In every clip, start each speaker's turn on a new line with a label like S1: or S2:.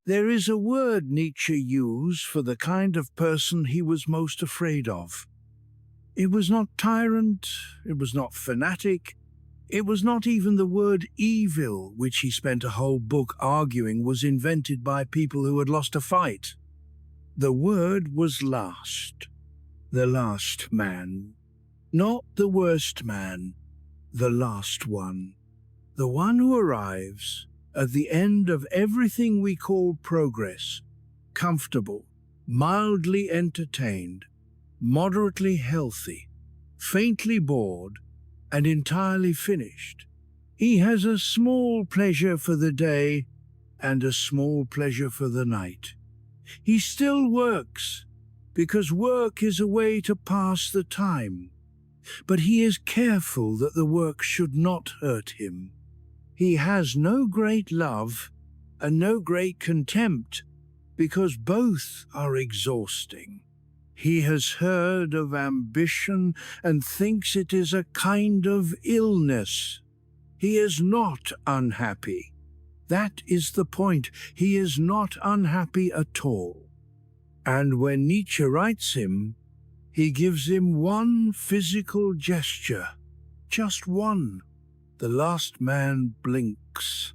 S1: There is a word Nietzsche used for the kind of person he was most afraid of. It was not tyrant, it was not fanatic, it was not even the word evil, which he spent a whole book arguing was invented by people who had lost a fight. The word was last. The last man. Not the worst man, the last one. The one who arrives at the end of everything we call progress, comfortable, mildly entertained, moderately healthy, faintly bored, and entirely finished. He has a small pleasure for the day and a small pleasure for the night. He still works, because work is a way to pass the time. But he is careful that the work should not hurt him. He has no great love and no great contempt, because both are exhausting. He has heard of ambition and thinks it is a kind of illness. He is not unhappy. That is the point. He is not unhappy at all. And when Nietzsche writes him, he gives him one physical gesture, just one. The last man blinks.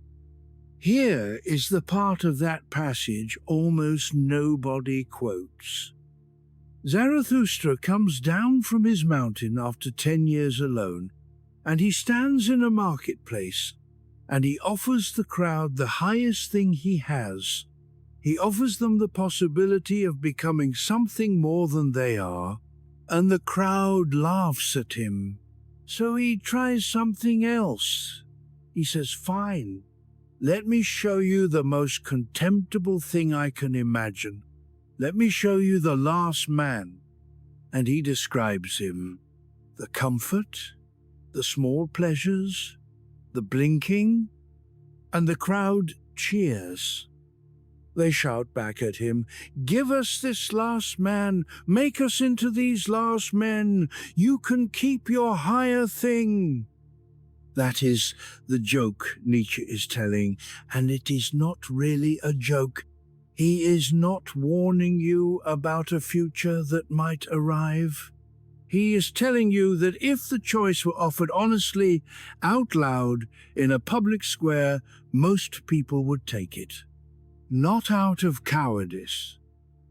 S1: Here is the part of that passage almost nobody quotes. Zarathustra comes down from his mountain after 10 years alone, and he stands in a marketplace, and he offers the crowd the highest thing he has. He offers them the possibility of becoming something more than they are, and the crowd laughs at him. So he tries something else. He says, "Fine, let me show you the most contemptible thing I can imagine. Let me show you the last man." And he describes him. The comfort, the small pleasures, the blinking, and the crowd cheers. They shout back at him, "Give us this last man, make us into these last men, you can keep your higher thing." That is the joke Nietzsche is telling, and it is not really a joke. He is not warning you about a future that might arrive. He is telling you that if the choice were offered honestly, out loud, in a public square, most people would take it. Not out of cowardice,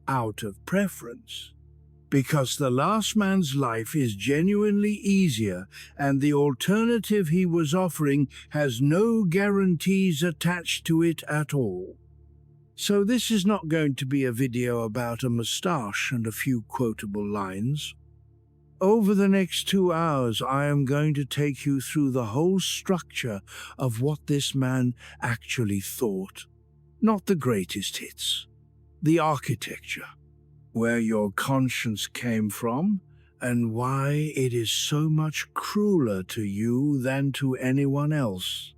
S1: out of preference. Because the last man's life is genuinely easier, and the alternative he was offering has no guarantees attached to it at all. So this is not going to be a video about a moustache and a few quotable lines. Over the next 2 hours, I am going to take you through the whole structure of what this man actually thought. Not the greatest hits, the architecture, where your conscience came from, and why it is so much crueler to you than to anyone else.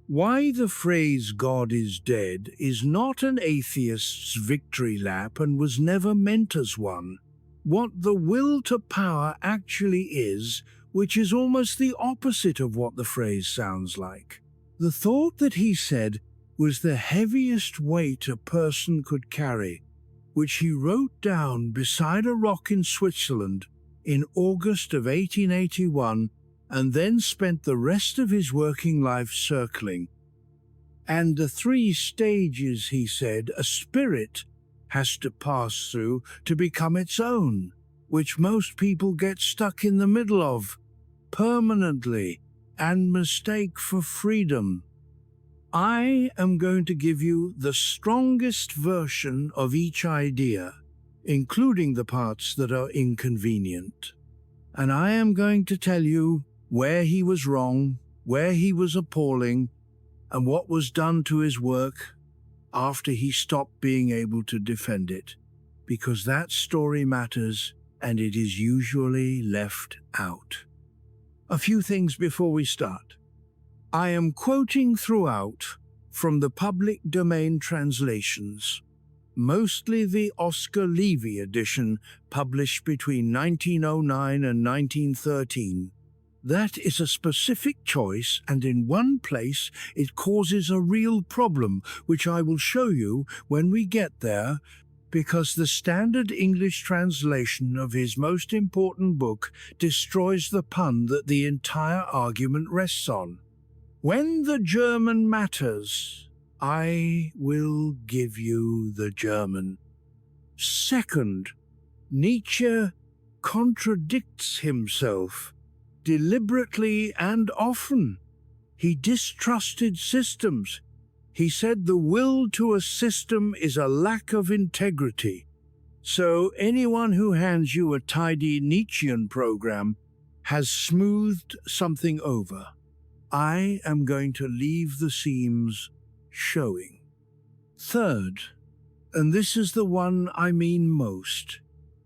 S1: Why the phrase "God is dead" is not an atheist's victory lap and was never meant as one. What the will to power actually is, which is almost the opposite of what the phrase sounds like. The thought that he said was the heaviest weight a person could carry, which he wrote down beside a rock in Switzerland in August of 1881, and then spent the rest of his working life circling. And the 3 stages, he said, a spirit has to pass through to become its own, which most people get stuck in the middle of, permanently, and mistake for freedom. I am going to give you the strongest version of each idea, including the parts that are inconvenient. And I am going to tell you where he was wrong, where he was appalling, and what was done to his work after he stopped being able to defend it, because that story matters and it is usually left out. A few things before we start. I am quoting throughout from the public domain translations, mostly the Oscar Levy edition published between 1909 and 1913. That is a specific choice, and in one place it causes a real problem, which I will show you when we get there, because the standard English translation of his most important book destroys the pun that the entire argument rests on. When the German matters, I will give you the German. Second, Nietzsche contradicts himself, deliberately and often. He distrusted systems. He said the will to a system is a lack of integrity. So anyone who hands you a tidy Nietzschean program has smoothed something over. I am going to leave the seams showing. Third, and this is the one I mean most,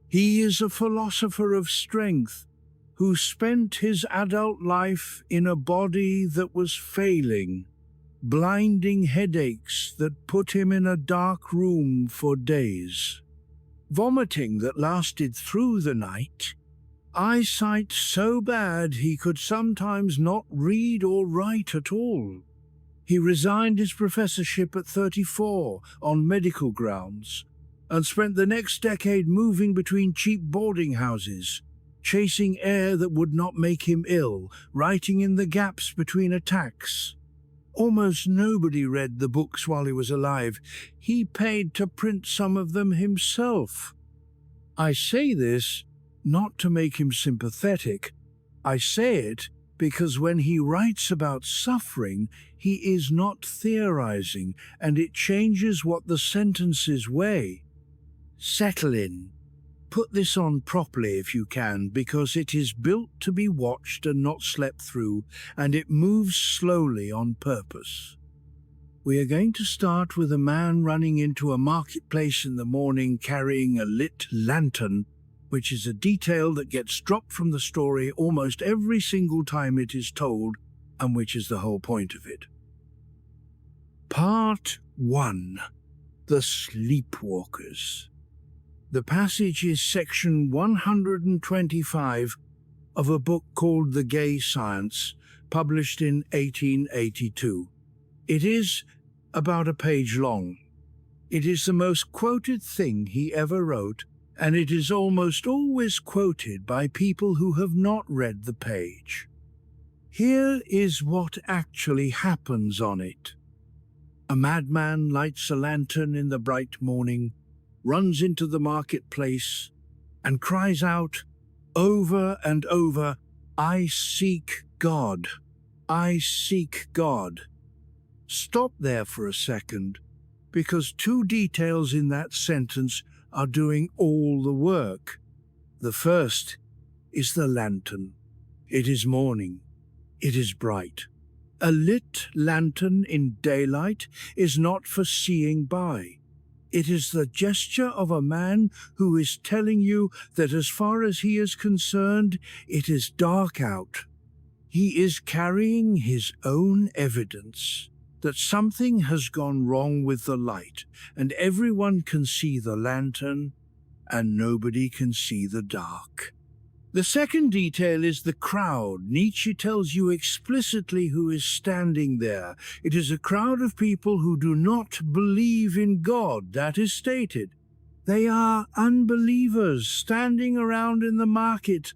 S1: he is a philosopher of strength who spent his adult life in a body that was failing, blinding headaches that put him in a dark room for days, vomiting that lasted through the night, eyesight so bad he could sometimes not read or write at all. He resigned his professorship at 34 on medical grounds and spent the next decade moving between cheap boarding houses, chasing air that would not make him ill, writing in the gaps between attacks. Almost nobody read the books while he was alive. He paid to print some of them himself. I say this not to make him sympathetic. I say it because when he writes about suffering, he is not theorizing, and it changes what the sentences weigh. Settle in. Put this on properly if you can, because it is built to be watched and not slept through, and it moves slowly on purpose. We are going to start with a man running into a marketplace in the morning carrying a lit lantern, which is a detail that gets dropped from the story almost every single time it is told, and which is the whole point of it. Part 1. The Sleepwalkers. The passage is section 125 of a book called The Gay Science, published in 1882. It is about a page long. It is the most quoted thing he ever wrote, and it is almost always quoted by people who have not read the page. Here is what actually happens on it. A madman lights a lantern in the bright morning, runs into the marketplace, and cries out over and over, "I seek God. I seek God." Stop there for a second, because two details in that sentence are doing all the work. The first is the lantern. It is morning. It is bright. A lit lantern in daylight is not for seeing by. It is the gesture of a man who is telling you that as far as he is concerned, it is dark out. He is carrying his own evidence that something has gone wrong with the light, and everyone can see the lantern, and nobody can see the dark. The second detail is the crowd. Nietzsche tells you explicitly who is standing there. It is a crowd of people who do not believe in God, that is stated. They are unbelievers standing around in the market,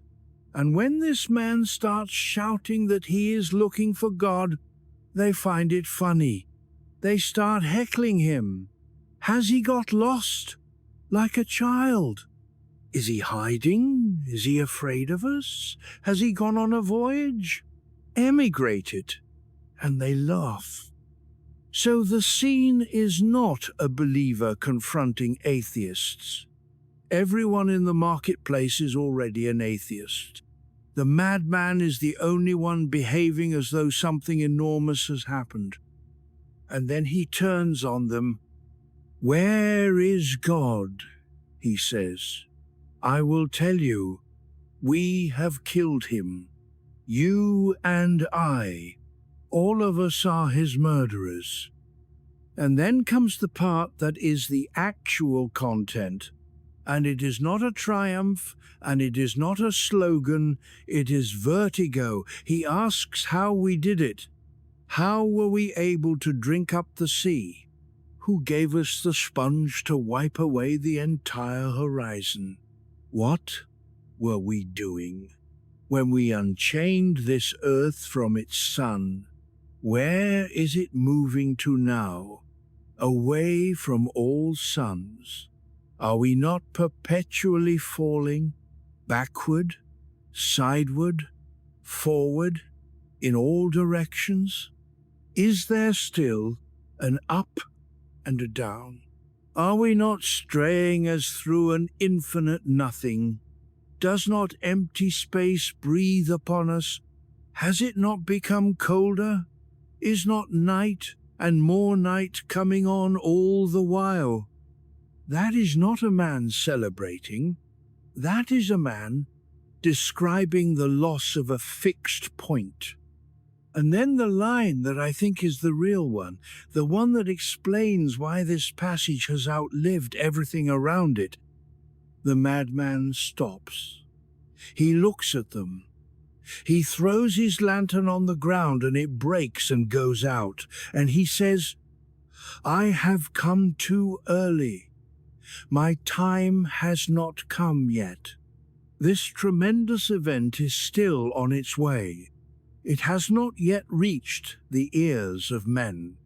S1: and when this man starts shouting that he is looking for God, they find it funny. They start heckling him. Has he got lost? Like a child. Is he hiding? Is he afraid of us? Has he gone on a voyage? Emigrated? And they laugh. So the scene is not a believer confronting atheists. Everyone in the marketplace is already an atheist. The madman is the only one behaving as though something enormous has happened. And then he turns on them. "Where is God?" he says. "I will tell you, we have killed him. You and I. All of us are his murderers." And then comes the part that is the actual content. And it is not a triumph, and it is not a slogan, it is vertigo. He asks how we did it. How were we able to drink up the sea? Who gave us the sponge to wipe away the entire horizon? What were we doing when we unchained this earth from its sun? Where is it moving to now? Away from all suns. Are we not perpetually falling backward, sideward, forward, in all directions? Is there still an up and a down? Are we not straying as through an infinite nothing? Does not empty space breathe upon us? Has it not become colder? Is not night and more night coming on all the while? That is not a man celebrating. That is a man describing the loss of a fixed point. And then the line that I think is the real one, the one that explains why this passage has outlived everything around it. The madman stops. He looks at them. He throws his lantern on the ground and it breaks and goes out. And he says, "I have come too early. My time has not come yet." This tremendous event is still on its way. It has not yet reached the ears of men.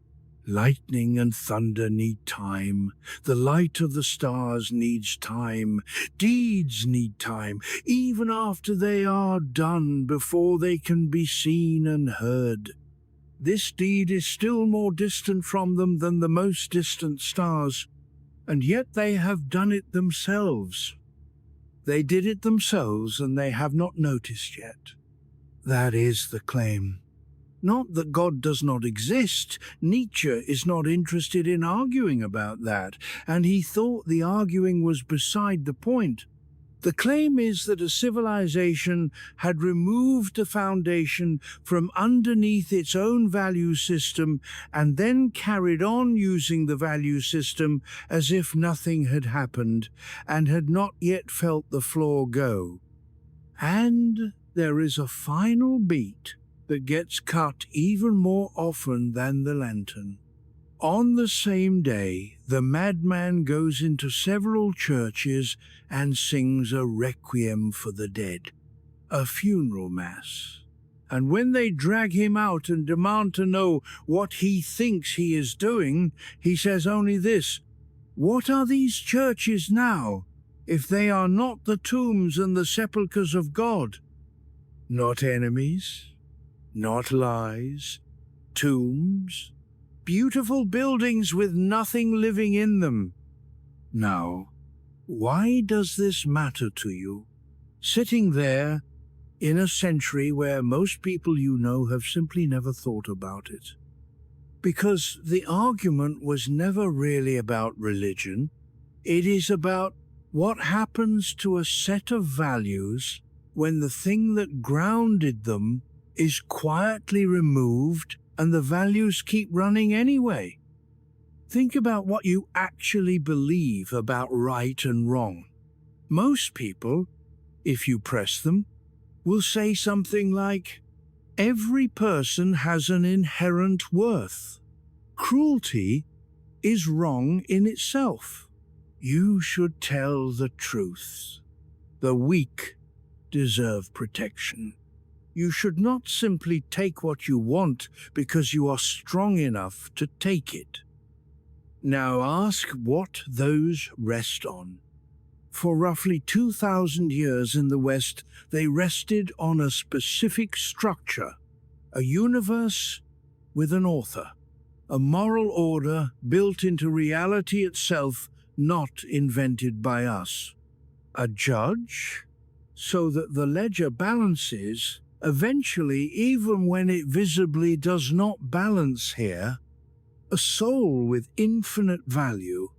S1: Lightning and thunder need time. The light of the stars needs time. Deeds need time, even after they are done, before they can be seen and heard. This deed is still more distant from them than the most distant stars, and yet they have done it themselves. They did it themselves, and they have not noticed yet. That is the claim. Not that God does not exist. Nietzsche is not interested in arguing about that, and he thought the arguing was beside the point. The claim is that a civilization had removed the foundation from underneath its own value system and then carried on using the value system as if nothing had happened and had not yet felt the floor go. And there is a final beat that gets cut even more often than the lantern. On the same day, the madman goes into several churches and sings a requiem for the dead, a funeral mass. And when they drag him out and demand to know what he thinks he is doing, he says only this: "What are these churches now, if they are not the tombs and the sepulchres of God? Not enemies, not lies, tombs, beautiful buildings with nothing living in them." Now, why does this matter to you? Sitting there in a century where most people you know have simply never thought about it. Because the argument was never really about religion. It is about what happens to a set of values when the thing that grounded them is quietly removed and the values keep running anyway. Think about what you actually believe about right and wrong. Most people, if you press them, will say something like, "Every person has an inherent worth. Cruelty is wrong in itself. You should tell the truth. The weak deserve protection. You should not simply take what you want because you are strong enough to take it." Now ask what those rest on. For roughly 2,000 years in the West, they rested on a specific structure, a universe with an author, a moral order built into reality itself, not invented by us. A judge, so that the ledger balances, eventually, even when it visibly does not balance here. A soul with infinite value,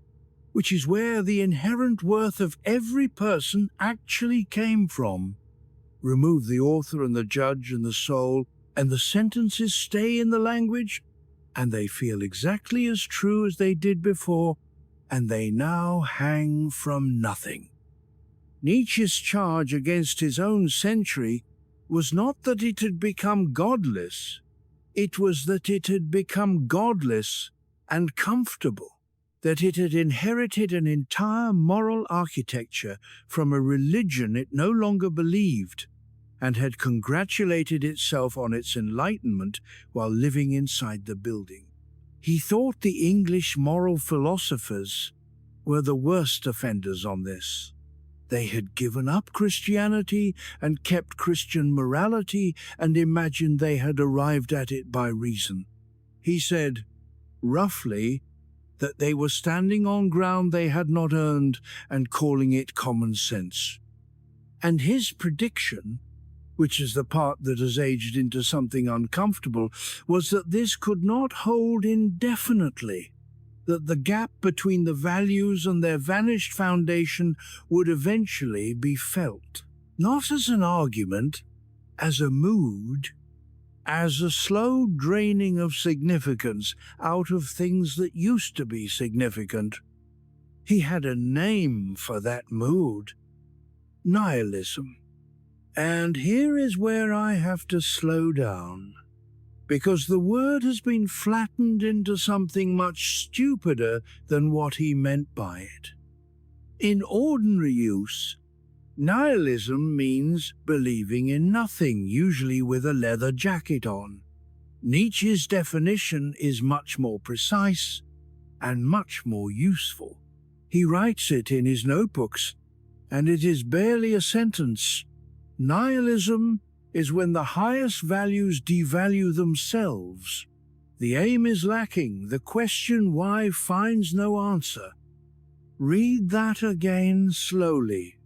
S1: which is where the inherent worth of every person actually came from. Remove the author and the judge and the soul, and the sentences stay in the language, and they feel exactly as true as they did before, and they now hang from nothing. Nietzsche's charge against his own century was not that it had become godless, it was that it had become godless and comfortable, that it had inherited an entire moral architecture from a religion it no longer believed, and had congratulated itself on its enlightenment while living inside the building. He thought the English moral philosophers were the worst offenders on this. They had given up Christianity and kept Christian morality and imagined they had arrived at it by reason. He said, roughly, that they were standing on ground they had not earned and calling it common sense. And his prediction, which is the part that has aged into something uncomfortable, was that this could not hold indefinitely, that the gap between the values and their vanished foundation would eventually be felt, not as an argument, as a mood, as a slow draining of significance out of things that used to be significant. He had a name for that mood: nihilism. And here is where I have to slow down, because the word has been flattened into something much stupider than what he meant by it. In ordinary use, nihilism means believing in nothing, usually with a leather jacket on. Nietzsche's definition is much more precise and much more useful. He writes it in his notebooks, and it is barely a sentence. Nihilism is when the highest values devalue themselves. The aim is lacking, the question why finds no answer. Read that again slowly,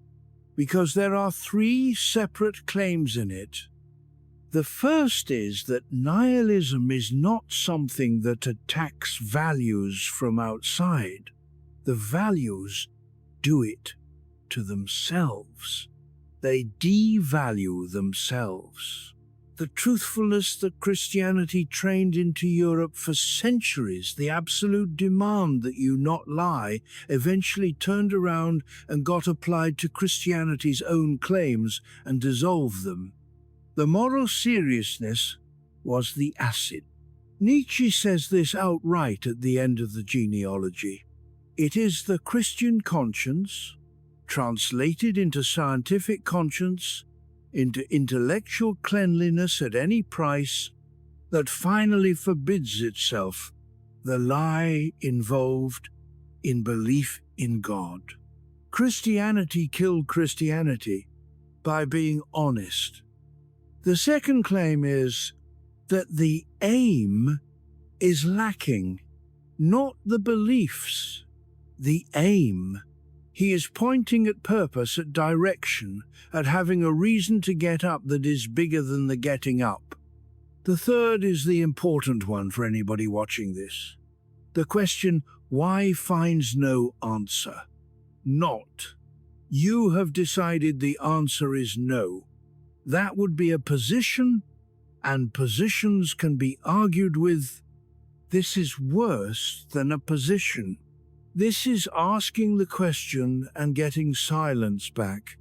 S1: because there are 3 separate claims in it. The first is that nihilism is not something that attacks values from outside. The values do it to themselves. They devalue themselves. The truthfulness that Christianity trained into Europe for centuries, the absolute demand that you not lie, eventually turned around and got applied to Christianity's own claims and dissolved them. The moral seriousness was the acid. Nietzsche says this outright at the end of the genealogy. It is the Christian conscience, translated into scientific conscience, into intellectual cleanliness at any price, that finally forbids itself the lie involved in belief in God. Christianity killed Christianity by being honest. The second claim is that the aim is lacking, not the beliefs, the aim. He is pointing at purpose, at direction, at having a reason to get up that is bigger than the getting up. The third is the important one for anybody watching this. The question, why, finds no answer. Not, you have decided the answer is no. That would be a position, and positions can be argued with. This is worse than a position. This is asking the question and getting silence back,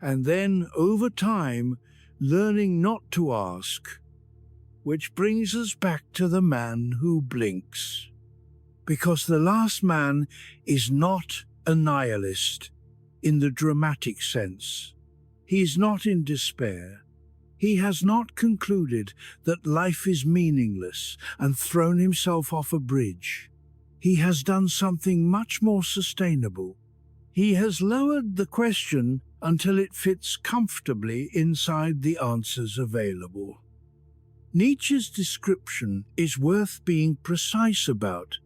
S1: and then, over time, learning not to ask, which brings us back to the man who blinks. Because the last man is not a nihilist in the dramatic sense. He is not in despair. He has not concluded that life is meaningless and thrown himself off a bridge. He has done something much more sustainable. He has lowered the question until it fits comfortably inside the answers available. Nietzsche's description is worth being precise about,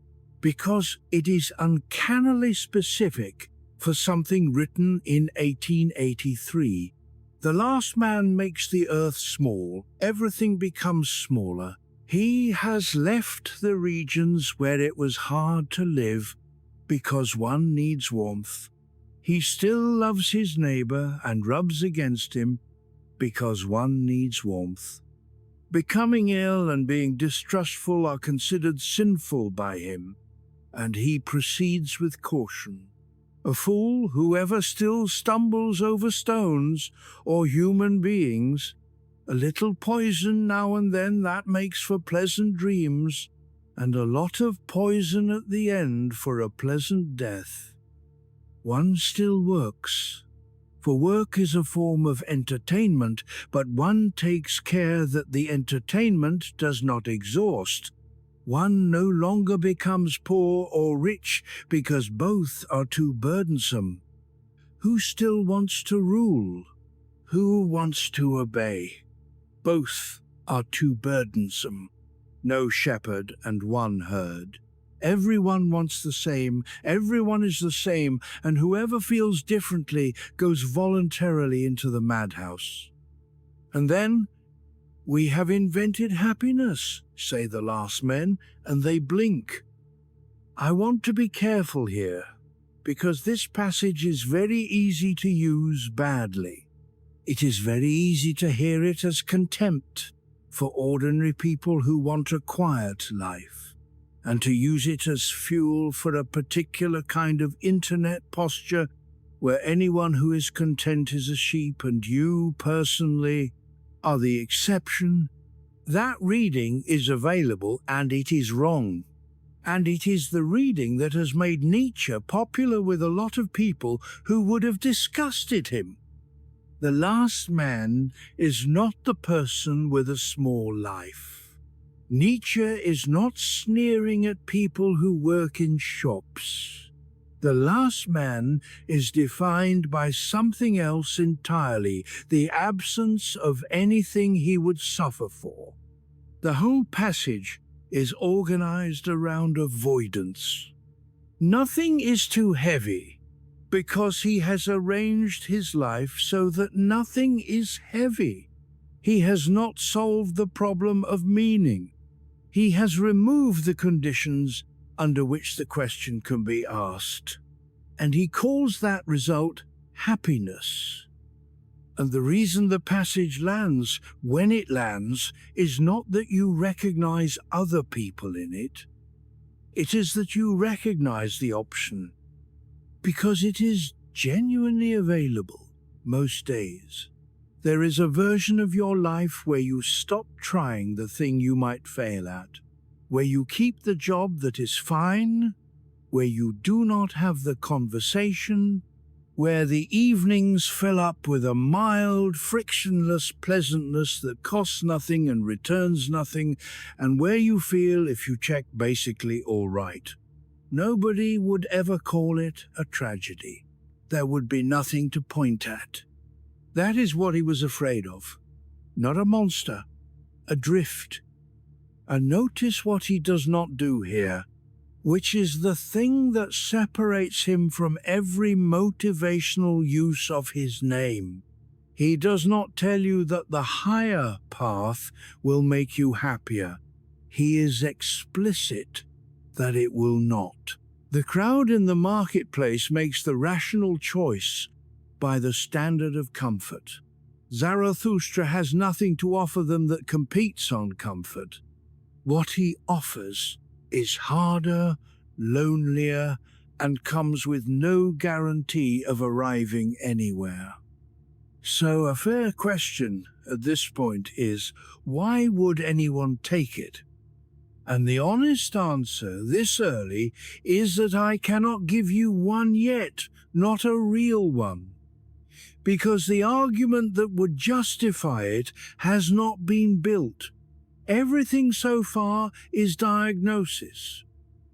S1: because it is uncannily specific for something written in 1883. The last man makes the earth small, everything becomes smaller. He has left the regions where it was hard to live because one needs warmth. He still loves his neighbor and rubs against him because one needs warmth. Becoming ill and being distrustful are considered sinful by him. and he proceeds with caution. A fool, whoever still stumbles over stones or human beings, a little poison now and then that makes for pleasant dreams, and a lot of poison at the end for a pleasant death. One still works, for work is a form of entertainment, but one takes care that the entertainment does not exhaust. One no longer becomes poor or rich because both are too burdensome. Who still wants to rule? Who wants to obey? Both are too burdensome. No shepherd and one herd. Everyone wants the same, everyone is the same, and whoever feels differently goes voluntarily into the madhouse. And then, we have invented happiness, say the last men, and they blink. I want to be careful here, because this passage is very easy to use badly. It is very easy to hear it as contempt for ordinary people who want a quiet life, and to use it as fuel for a particular kind of internet posture where anyone who is content is a sheep and you, personally, are the exception. That reading is available and it is wrong. And it is the reading that has made Nietzsche popular with a lot of people who would have disgusted him. The last man is not the person with a small life. Nietzsche is not sneering at people who work in shops. The last man is defined by something else entirely, the absence of anything he would suffer for. The whole passage is organized around avoidance. Nothing is too heavy, because he has arranged his life so that nothing is heavy. He has not solved the problem of meaning. He has removed the conditions under which the question can be asked, and he calls that result happiness. And the reason the passage lands when it lands is not that you recognize other people in it. It is that you recognize the option, because it is genuinely available most days. There is a version of your life where you stop trying the thing you might fail at, where you keep the job that is fine, where you do not have the conversation, where the evenings fill up with a mild, frictionless pleasantness that costs nothing and returns nothing, and where you feel, if you check, basically all right. Nobody would ever call it a tragedy. There would be nothing to point at. That is what he was afraid of. Not a monster, a drift. And notice what he does not do here, which is the thing that separates him from every motivational use of his name. He does not tell you that the higher path will make you happier. He is explicit that it will not. The crowd in the marketplace makes the rational choice by the standard of comfort. Zarathustra has nothing to offer them that competes on comfort. What he offers is harder, lonelier, and comes with no guarantee of arriving anywhere. So a fair question at this point is, why would anyone take it? And the honest answer this early is that I cannot give you one yet, not a real one. Because the argument that would justify it has not been built. Everything so far is diagnosis.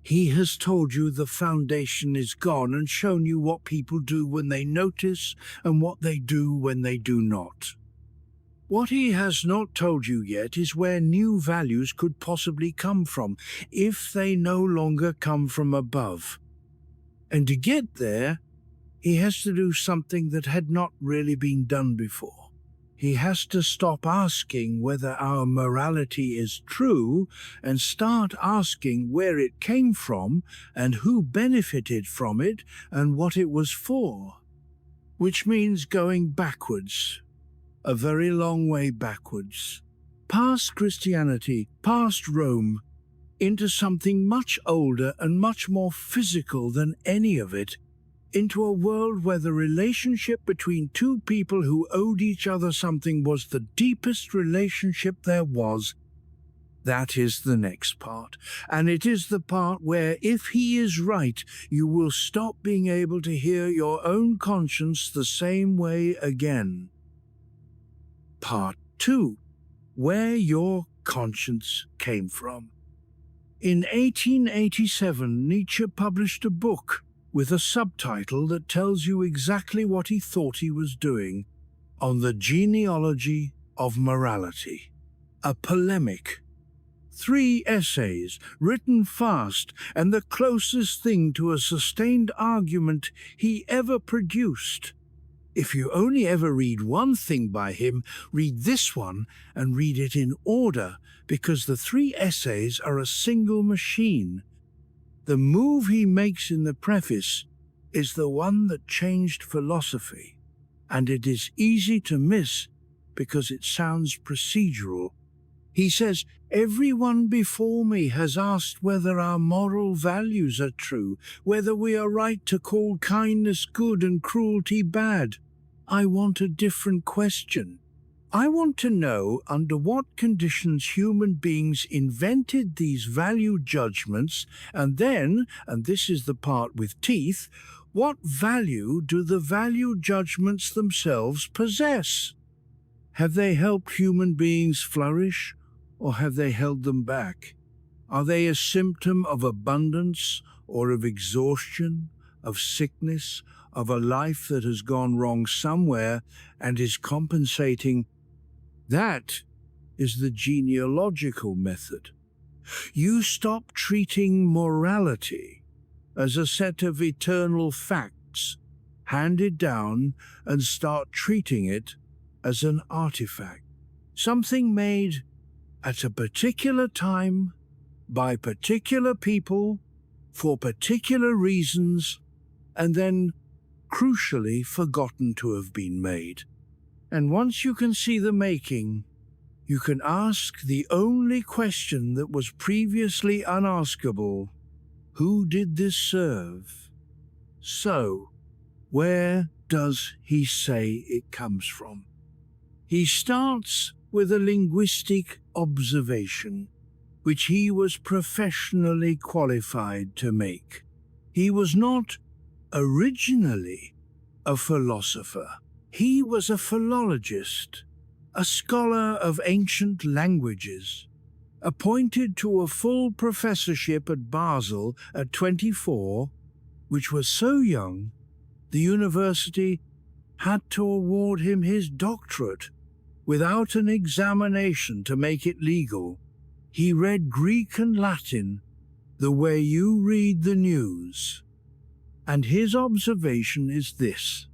S1: He has told you the foundation is gone and shown you what people do when they notice and what they do when they do not. What he has not told you yet is where new values could possibly come from, if they no longer come from above. And to get there, he has to do something that had not really been done before. He has to stop asking whether our morality is true and start asking where it came from and who benefited from it and what it was for. Which means going backwards, a very long way backwards, past Christianity, past Rome, into something much older and much more physical than any of it, into a world where the relationship between two people who owed each other something was the deepest relationship there was. That is the next part, and it is the part where, if he is right, you will stop being able to hear your own conscience the same way again. Part 2. Where your conscience came from. In 1887, Nietzsche published a book with a subtitle that tells you exactly what he thought he was doing, on the genealogy of morality. A polemic. 3 essays, written fast, and the closest thing to a sustained argument he ever produced. If you only ever read one thing by him, read this one and read it in order, because the 3 essays are a single machine. The move he makes in the preface is the one that changed philosophy, and it is easy to miss because it sounds procedural. He says, "Everyone before me has asked whether our moral values are true, whether we are right to call kindness good and cruelty bad. I want a different question. I want to know under what conditions human beings invented these value judgments, and then, and this is the part with teeth, what value do the value judgments themselves possess? Have they helped human beings flourish, or have they held them back? Are they a symptom of abundance or of exhaustion, of sickness, of a life that has gone wrong somewhere and is compensating?" That is the genealogical method. You stop treating morality as a set of eternal facts handed down and start treating it as an artifact, something made at a particular time, by particular people, for particular reasons, and then crucially forgotten to have been made. And once you can see the making, you can ask the only question that was previously unaskable: who did this serve? So, where does he say it comes from? He starts with a linguistic observation, which he was professionally qualified to make. He was not originally a philosopher. He was a philologist, a scholar of ancient languages, appointed to a full professorship at Basel at 24, which was so young, the university had to award him his doctorate without an examination to make it legal. He read Greek and Latin the way you read the news. And his observation is this: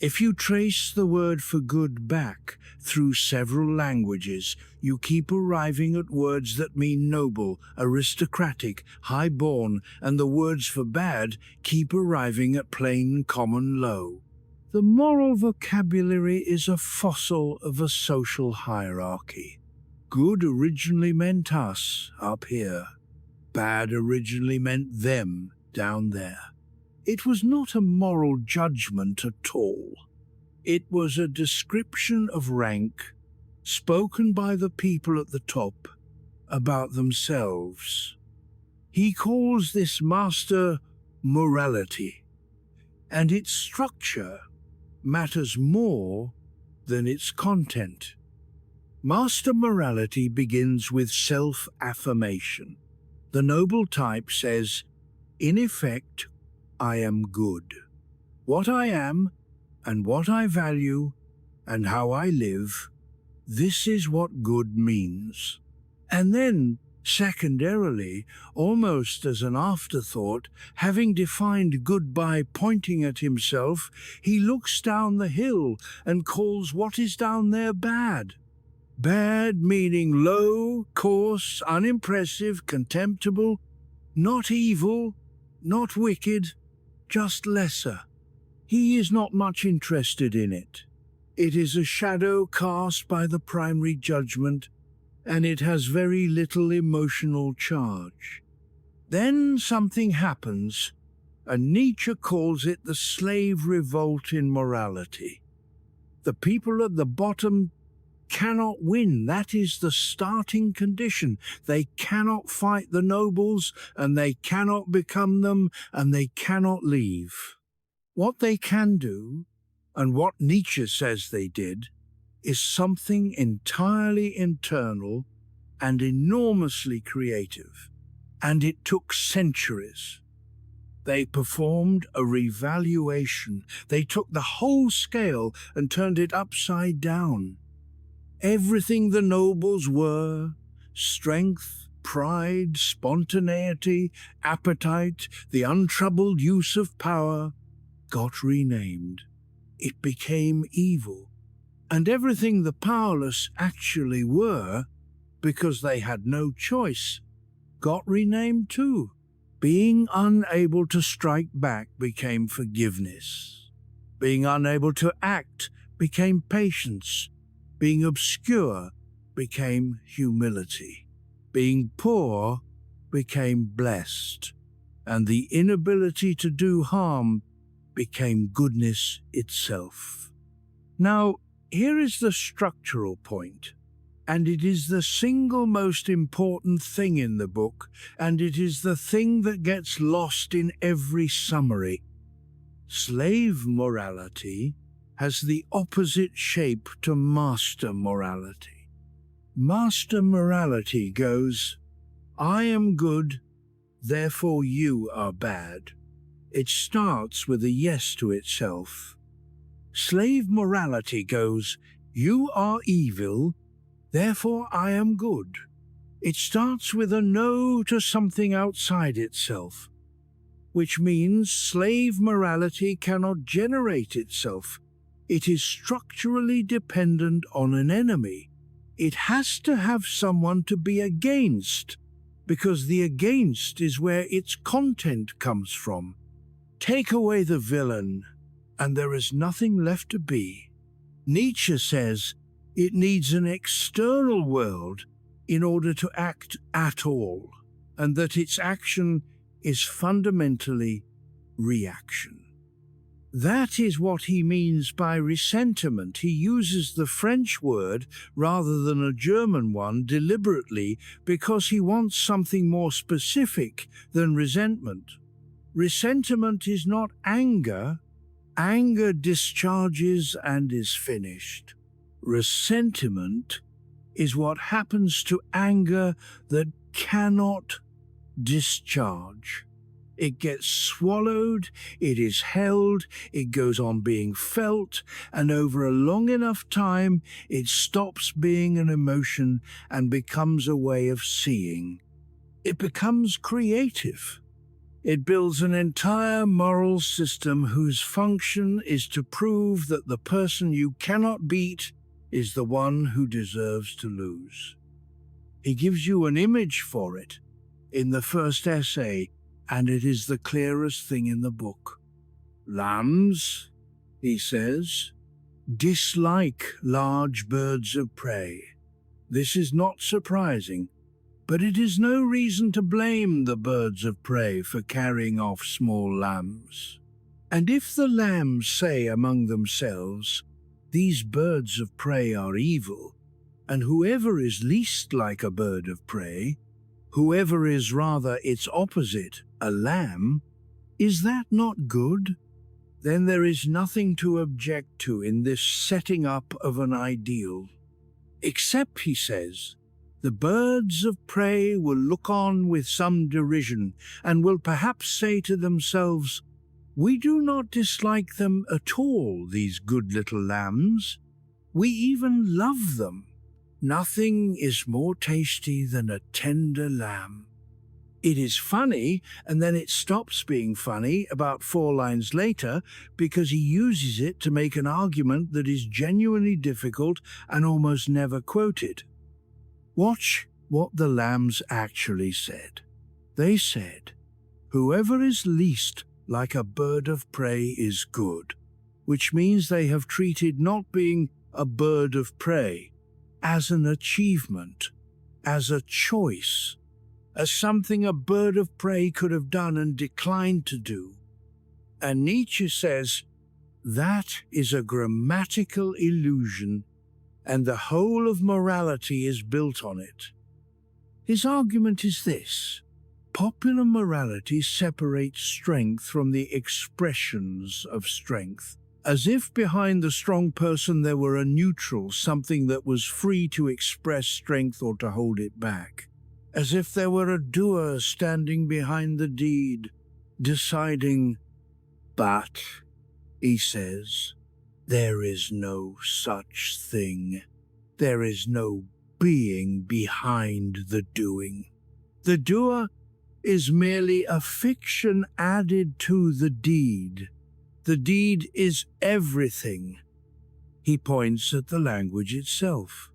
S1: if you trace the word for good back through several languages, you keep arriving at words that mean noble, aristocratic, high-born, and the words for bad keep arriving at plain, common, low. The moral vocabulary is a fossil of a social hierarchy. Good originally meant us, up here. Bad originally meant them, down there. It was not a moral judgment at all. It was a description of rank, spoken by the people at the top, about themselves. He calls this master morality, and its structure matters more than its content. Master morality begins with self-affirmation. The noble type says, in effect, I am good. What I am, and what I value, and how I live, this is what good means. And then, secondarily, almost as an afterthought, having defined good by pointing at himself, he looks down the hill and calls what is down there bad. Bad meaning low, coarse, unimpressive, contemptible, not evil, not wicked, just lesser. He is not much interested in it. It is a shadow cast by the primary judgment, and it has very little emotional charge. Then something happens, and Nietzsche calls it the slave revolt in morality. The people at the bottom cannot win. That is the starting condition. They cannot fight the nobles, and they cannot become them, and they cannot leave. What they can do, and what Nietzsche says they did, is something entirely internal and enormously creative. And it took centuries. They performed a revaluation. They took the whole scale and turned it upside down. Everything the nobles were, strength, pride, spontaneity, appetite, the untroubled use of power, got renamed. It became evil. And everything the powerless actually were, because they had no choice, got renamed too. Being unable to strike back became forgiveness. Being unable to act became patience. Being obscure became humility. Being poor became blessed. And the inability to do harm became goodness itself. Now, here is the structural point, and it is the single most important thing in the book, and it is the thing that gets lost in every summary. Slave morality has the opposite shape to master morality. Master morality goes, I am good, therefore you are bad. It starts with a yes to itself. Slave morality goes, you are evil, therefore I am good. It starts with a no to something outside itself, which means slave morality cannot generate itself. It is structurally dependent on an enemy. It has to have someone to be against, because the against is where its content comes from. Take away the villain, and there is nothing left to be. Nietzsche says it needs an external world in order to act at all, and that its action is fundamentally reaction. That is what he means by resentiment. He uses the French word rather than a German one deliberately because he wants something more specific than resentment. Resentiment is not anger. Anger discharges and is finished. Resentment is what happens to anger that cannot discharge. It gets swallowed, it is held, it goes on being felt, and over a long enough time it stops being an emotion and becomes a way of seeing. It becomes creative. It builds an entire moral system whose function is to prove that the person you cannot beat is the one who deserves to lose. He gives you an image for it in the first essay, and it is the clearest thing in the book. Lambs, he says, dislike large birds of prey. This is not surprising, but it is no reason to blame the birds of prey for carrying off small lambs. And if the lambs say among themselves, these birds of prey are evil, and whoever is least like a bird of prey, whoever is rather its opposite, a lamb, is that not good? Then there is nothing to object to in this setting up of an ideal. Except, he says, the birds of prey will look on with some derision and will perhaps say to themselves, we do not dislike them at all, these good little lambs. We even love them. Nothing is more tasty than a tender lamb. It is funny, and then it stops being funny about 4 lines later because he uses it to make an argument that is genuinely difficult and almost never quoted. Watch what the lambs actually said. They said, whoever is least like a bird of prey is good, which means they have treated not being a bird of prey as an achievement, as a choice, as something a bird of prey could have done and declined to do. And Nietzsche says that is a grammatical illusion, and the whole of morality is built on it. His argument is this: popular morality separates strength from the expressions of strength, as if behind the strong person there were a neutral, something that was free to express strength or to hold it back, as if there were a doer standing behind the deed, deciding. But, he says, there is no such thing. There is no being behind the doing. The doer is merely a fiction added to the deed. The deed is everything. He points at the language itself.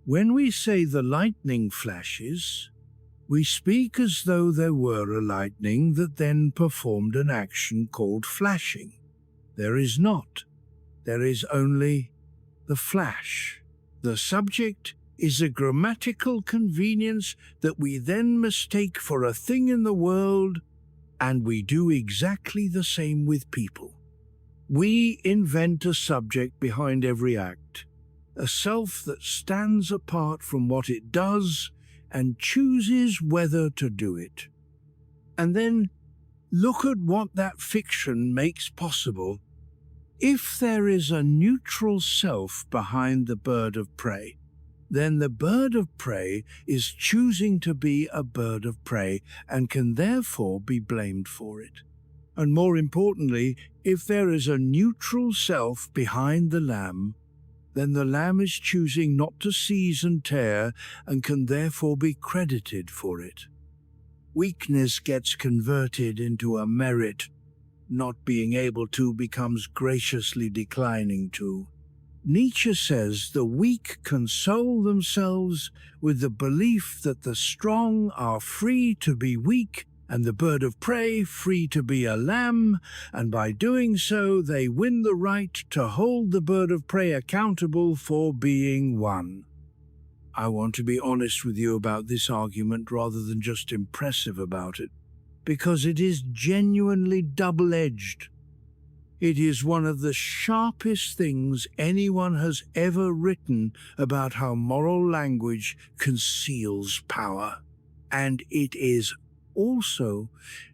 S1: When we say the lightning flashes, we speak as though there were a lightning that then performed an action called flashing. There is not. There is only the flash. The subject is a grammatical convenience that we then mistake for a thing in the world, and we do exactly the same with people. We invent a subject behind every act, a self that stands apart from what it does and chooses whether to do it. And then look at what that fiction makes possible. If there is a neutral self behind the bird of prey, then the bird of prey is choosing to be a bird of prey and can therefore be blamed for it. And more importantly, if there is a neutral self behind the lamb, then the lamb is choosing not to seize and tear and can therefore be credited for it. Weakness gets converted into a merit. Not being able to becomes graciously declining to. Nietzsche says the weak console themselves with the belief that the strong are free to be weak and the bird of prey free to be a lamb, and by doing so they win the right to hold the bird of prey accountable for being one. I want to be honest with you about this argument rather than just impressive about it, because it is genuinely double-edged. It is one of the sharpest things anyone has ever written about how moral language conceals power, and it is also,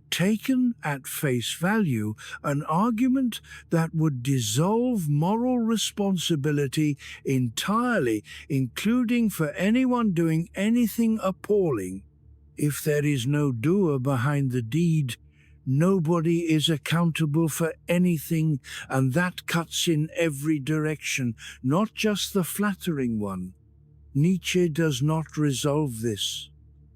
S1: taken at face value, an argument that would dissolve moral responsibility entirely, including for anyone doing anything appalling. If there is no doer behind the deed, nobody is accountable for anything, and that cuts in every direction, not just the flattering one. Nietzsche does not resolve this.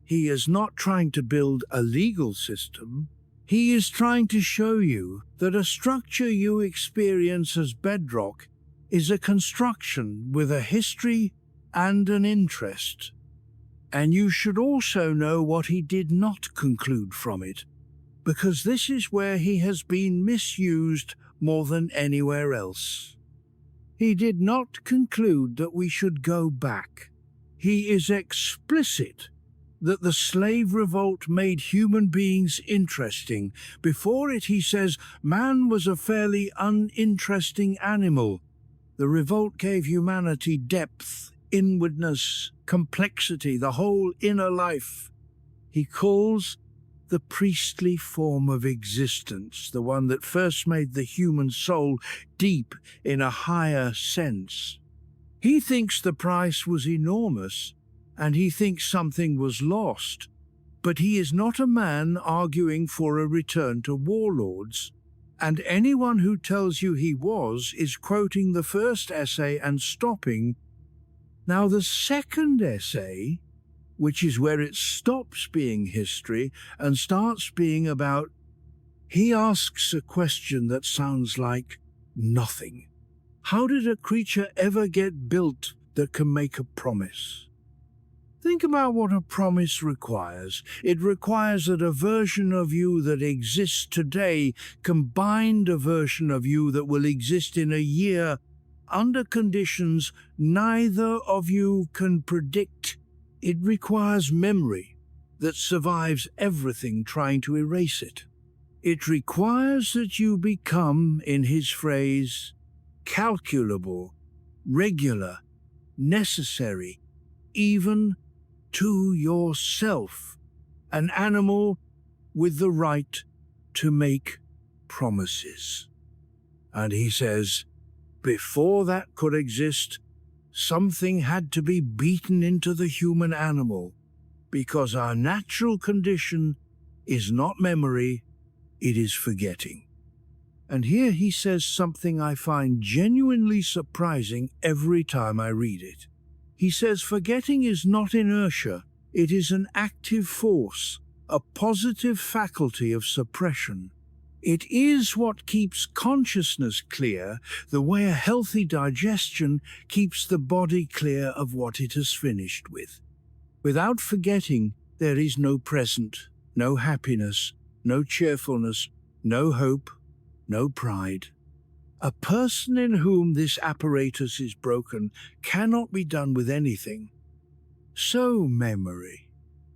S1: He is not trying to build a legal system. He is trying to show you that a structure you experience as bedrock is a construction with a history and an interest. And you should also know what he did not conclude from it, because this is where he has been misused more than anywhere else. He did not conclude that we should go back. He is explicit that the slave revolt made human beings interesting. Before it, he says, man was a fairly uninteresting animal. The revolt gave humanity depth, inwardness, complexity, the whole inner life. He calls the priestly form of existence, the one that first made the human soul deep in a higher sense. He thinks the price was enormous, and he thinks something was lost, but he is not a man arguing for a return to warlords, and anyone who tells you he was is quoting the first essay and stopping. Now the second essay, which is where it stops being history and starts being about, he asks a question that sounds like nothing. How did a creature ever get built that can make a promise? Think about what a promise requires. It requires that a version of you that exists today combined a version of you that will exist in a year under conditions neither of you can predict It requires memory that survives everything trying to erase it. It requires that you become, in his phrase, calculable, regular, necessary, even to yourself, an animal with the right to make promises. And he says, before that could exist, something had to be beaten into the human animal, because our natural condition is not memory, it is forgetting. And here he says something I find genuinely surprising every time I read it. He says forgetting is not inertia, it is an active force, a positive faculty of suppression. It is what keeps consciousness clear, the way a healthy digestion keeps the body clear of what it has finished with. Without forgetting, there is no present, no happiness, no cheerfulness, no hope, no pride. A person in whom this apparatus is broken cannot be done with anything. So memory,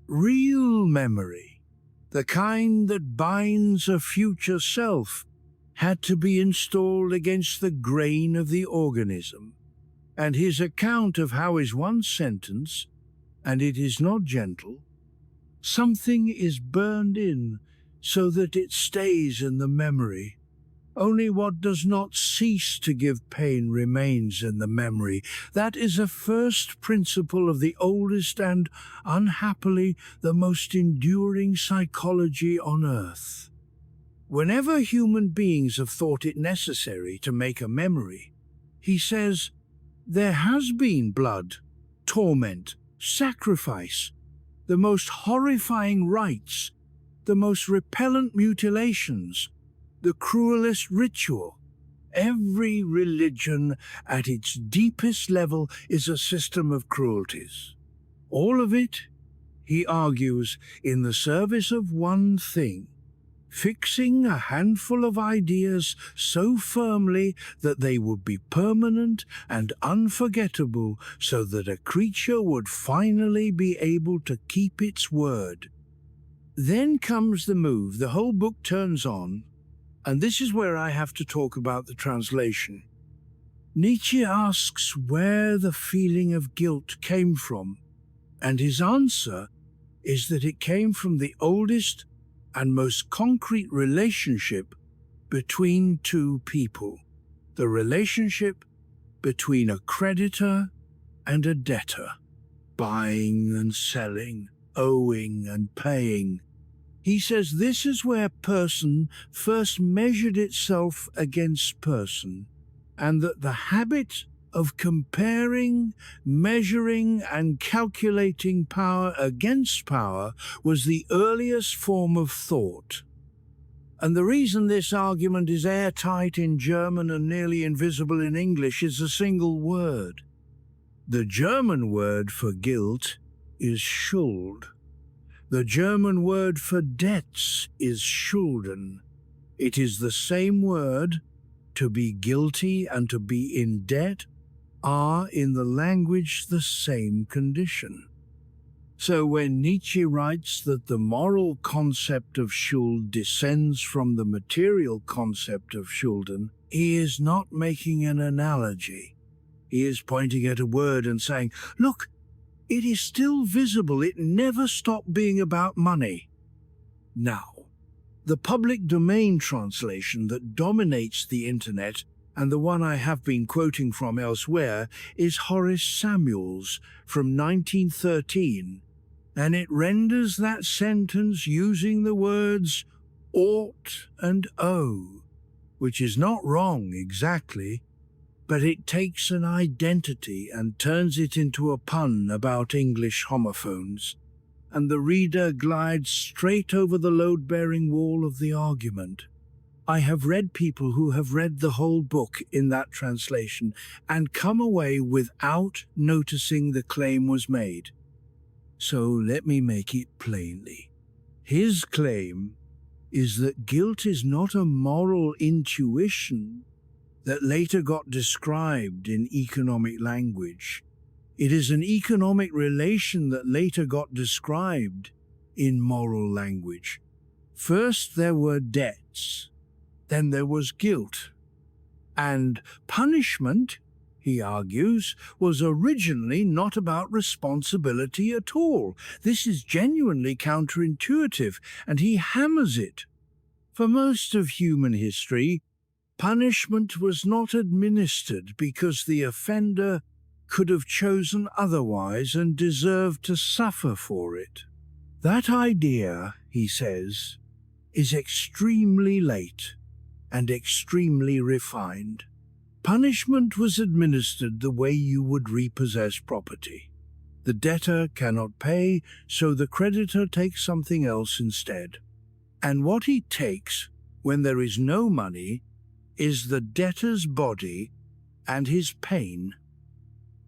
S1: real memory, the kind that binds a future self, had to be installed against the grain of the organism. And his account of how is one sentence, and it is not gentle, something is burned in so that it stays in the memory. Only what does not cease to give pain remains in the memory. That is a first principle of the oldest and, unhappily, the most enduring psychology on earth. Whenever human beings have thought it necessary to make a memory, he says, there has been blood, torment, sacrifice, the most horrifying rites, the most repellent mutilations, the cruelest ritual. Every religion at its deepest level is a system of cruelties. All of it, he argues, in the service of one thing, fixing a handful of ideas so firmly that they would be permanent and unforgettable, so that a creature would finally be able to keep its word. Then comes the move the whole book turns on, and this is where I have to talk about the translation. Nietzsche asks where the feeling of guilt came from, and his answer is that it came from the oldest and most concrete relationship between two people, the relationship between a creditor and a debtor, buying and selling, owing and paying. He says this is where person first measured itself against person, and that the habit of comparing, measuring, and calculating power against power was the earliest form of thought. And the reason this argument is airtight in German and nearly invisible in English is a single word. The German word for guilt is Schuld. The German word for debts is Schulden. It is the same word. To be guilty and to be in debt are in the language the same condition. So when Nietzsche writes that the moral concept of Schuld descends from the material concept of Schulden, he is not making an analogy. He is pointing at a word and saying, look, it is still visible, it never stopped being about money. Now, the public domain translation that dominates the internet, and the one I have been quoting from elsewhere, is Horace Samuel's from 1913, and it renders that sentence using the words ought and owe, which is not wrong exactly, but it takes an identity and turns it into a pun about English homophones, and the reader glides straight over the load-bearing wall of the argument. I have read people who have read the whole book in that translation and come away without noticing the claim was made. So let me make it plainly. His claim is that guilt is not a moral intuition that later got described in economic language. It is an economic relation that later got described in moral language. First there were debts, then there was guilt. And punishment, he argues, was originally not about responsibility at all. This is genuinely counterintuitive, and he hammers it. For most of human history, punishment was not administered because the offender could have chosen otherwise and deserved to suffer for it. That idea, he says, is extremely late and extremely refined. Punishment was administered the way you would repossess property. The debtor cannot pay, so the creditor takes something else instead. And what he takes when there is no money is the debtor's body and his pain.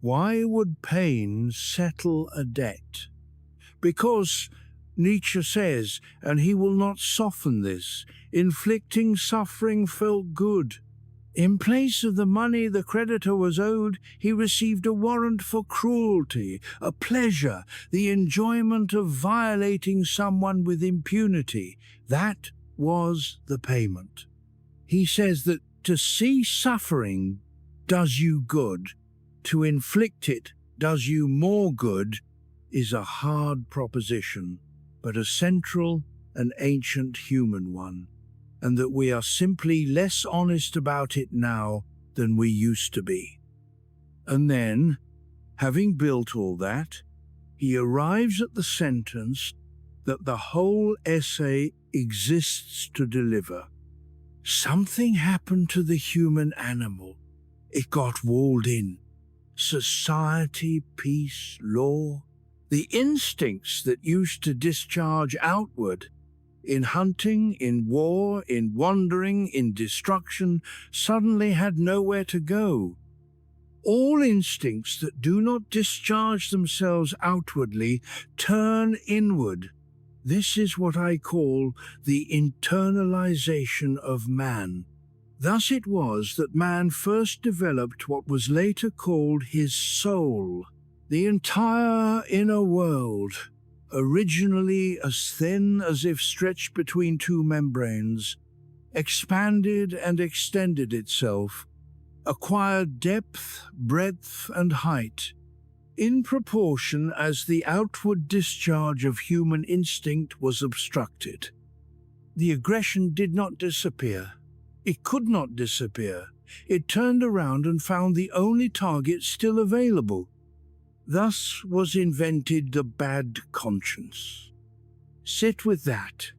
S1: Why would pain settle a debt? Because, Nietzsche says, and he will not soften this, inflicting suffering felt good. In place of the money the creditor was owed, he received a warrant for cruelty, a pleasure, the enjoyment of violating someone with impunity. That was the payment. He says that to see suffering does you good, to inflict it does you more good, is a hard proposition, but a central and ancient human one, and that we are simply less honest about it now than we used to be. And then, having built all that, he arrives at the sentence that the whole essay exists to deliver. Something happened to the human animal. It got walled in. Society, peace, law. The instincts that used to discharge outward, in hunting, in war, in wandering, in destruction, suddenly had nowhere to go. All instincts that do not discharge themselves outwardly turn inward. This is what I call the internalization of man. Thus it was that man first developed what was later called his soul, the entire inner world, originally as thin as if stretched between two membranes, expanded and extended itself, acquired depth, breadth, and height, in proportion as the outward discharge of human instinct was obstructed. The aggression did not disappear. It could not disappear. It turned around and found the only target still available. Thus was invented the bad conscience. Sit with that,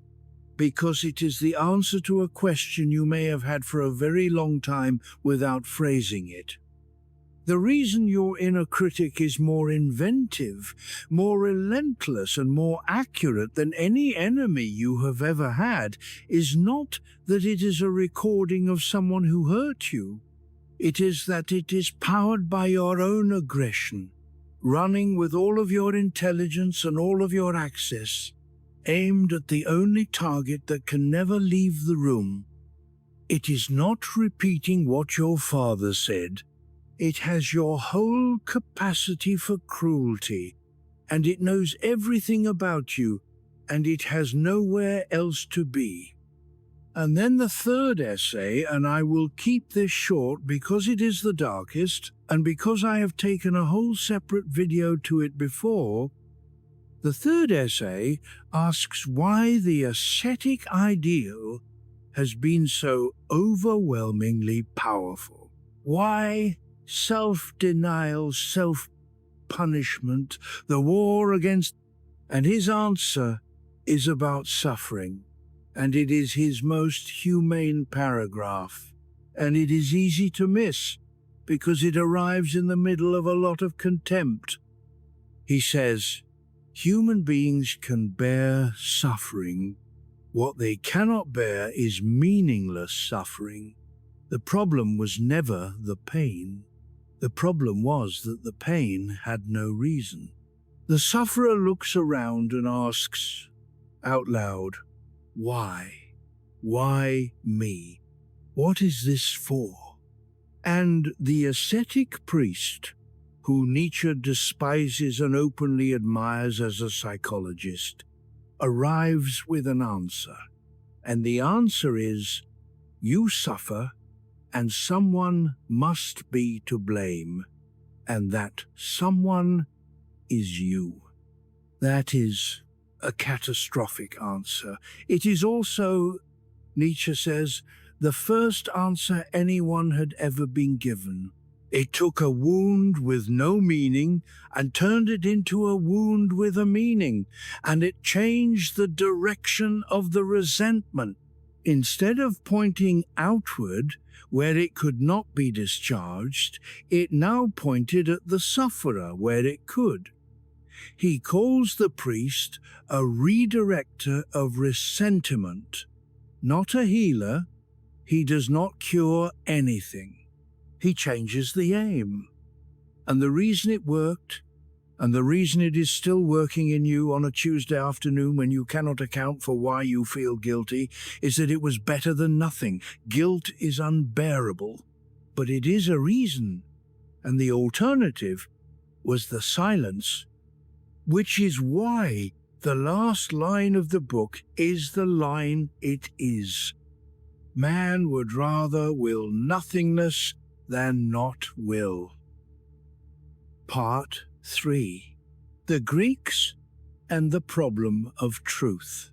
S1: because it is the answer to a question you may have had for a very long time without phrasing it. The reason your inner critic is more inventive, more relentless, and more accurate than any enemy you have ever had is not that it is a recording of someone who hurt you. It is that it is powered by your own aggression, running with all of your intelligence and all of your access, aimed at the only target that can never leave the room. It is not repeating what your father said. It has your whole capacity for cruelty, and it knows everything about you, and it has nowhere else to be. And then the third essay, and I will keep this short because it is the darkest, and because I have taken a whole separate video to it before. The third essay asks why the ascetic ideal has been so overwhelmingly powerful. Why self-denial, self-punishment, the war against... And his answer is about suffering, and it is his most humane paragraph, and it is easy to miss because it arrives in the middle of a lot of contempt. He says, human beings can bear suffering. What they cannot bear is meaningless suffering. The problem was never the pain. The problem was that the pain had no reason. The sufferer looks around and asks, out loud, why? Why me? What is this for? And the ascetic priest, who Nietzsche despises and openly admires as a psychologist, arrives with an answer. And the answer is, you suffer, and someone must be to blame, and that someone is you. That is a catastrophic answer. It is also, Nietzsche says, the first answer anyone had ever been given. It took a wound with no meaning and turned it into a wound with a meaning, and it changed the direction of the resentment. Instead of pointing outward, where it could not be discharged, it now pointed at the sufferer where it could. He calls the priest a redirector of resentment, not a healer. He does not cure anything. He changes the aim. And the reason it worked, and the reason it is still working in you on a Tuesday afternoon when you cannot account for why you feel guilty, is that it was better than nothing. Guilt is unbearable, but it is a reason. And the alternative was the silence, which is why the last line of the book is the line it is. Man would rather will nothingness than not will. Part 3. The Greeks and the Problem of Truth.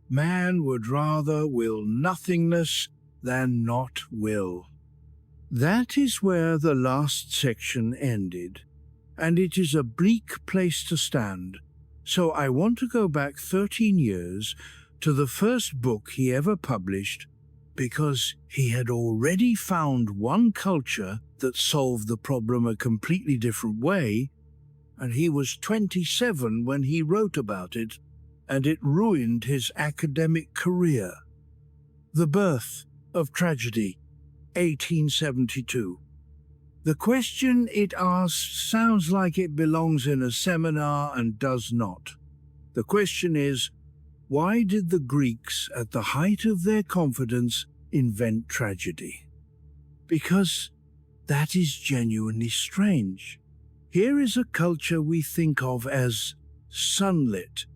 S1: Man would rather will nothingness than not will. That is where the last section ended, and it is a bleak place to stand. So I want to go back 13 years to the first book he ever published, because he had already found one culture that solved the problem a completely different way, and he was 27 when he wrote about it, and it ruined his academic career. The Birth of Tragedy, 1872. The question it asks sounds like it belongs in a seminar and does not. The question is, why did the Greeks, at the height of their confidence, invent tragedy? Because that is genuinely strange. Here is a culture we think of as sunlit,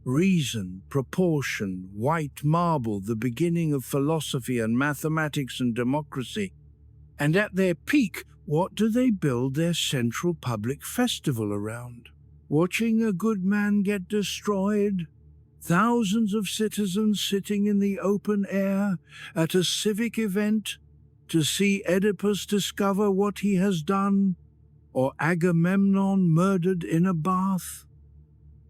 S1: reason, proportion, white marble, the beginning of philosophy and mathematics and democracy. And at their peak, what do they build their central public festival around? Watching a good man get destroyed? Thousands of citizens sitting in the open air at a civic event to see Oedipus discover what he has done, or Agamemnon murdered in a bath?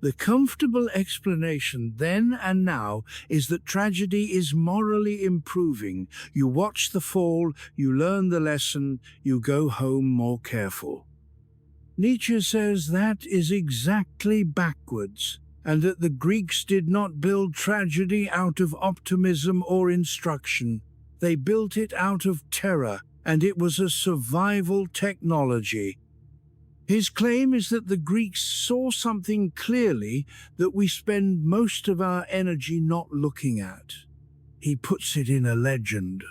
S1: The comfortable explanation then and now is that tragedy is morally improving. You watch the fall, you learn the lesson, you go home more careful. Nietzsche says that is exactly backwards, and that the Greeks did not build tragedy out of optimism or instruction. They built it out of terror, and it was a survival technology. His claim is that the Greeks saw something clearly that we spend most of our energy not looking at. He puts it in a legend.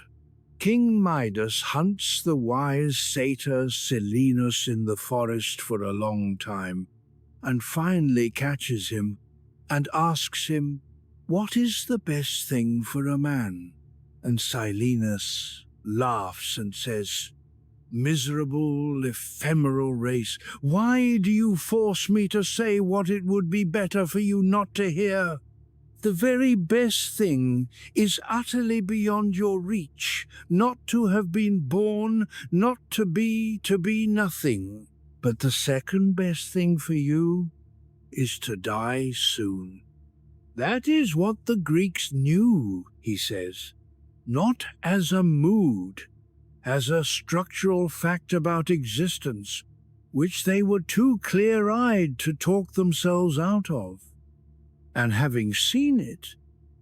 S1: King Midas hunts the wise satyr Silenus in the forest for a long time, and finally catches him and asks him, "What is the best thing for a man?" And Silenus laughs and says, "Miserable, ephemeral race, why do you force me to say what it would be better for you not to hear? The very best thing is utterly beyond your reach, not to have been born, not to be nothing. But the second best thing for you is to die soon." That is what the Greeks knew, he says, not as a mood, as a structural fact about existence, which they were too clear-eyed to talk themselves out of. And having seen it,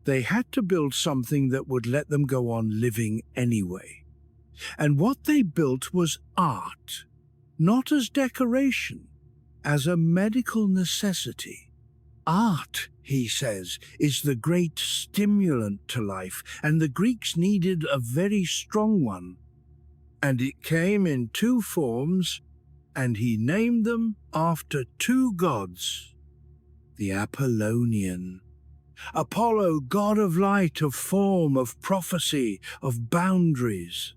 S1: they had to build something that would let them go on living anyway. And what they built was art, not as decoration, as a medical necessity. Art, he says, is the great stimulant to life, and the Greeks needed a very strong one. And it came in two forms, and he named them after two gods. The Apollonian. Apollo, god of light, of form, of prophecy, of boundaries.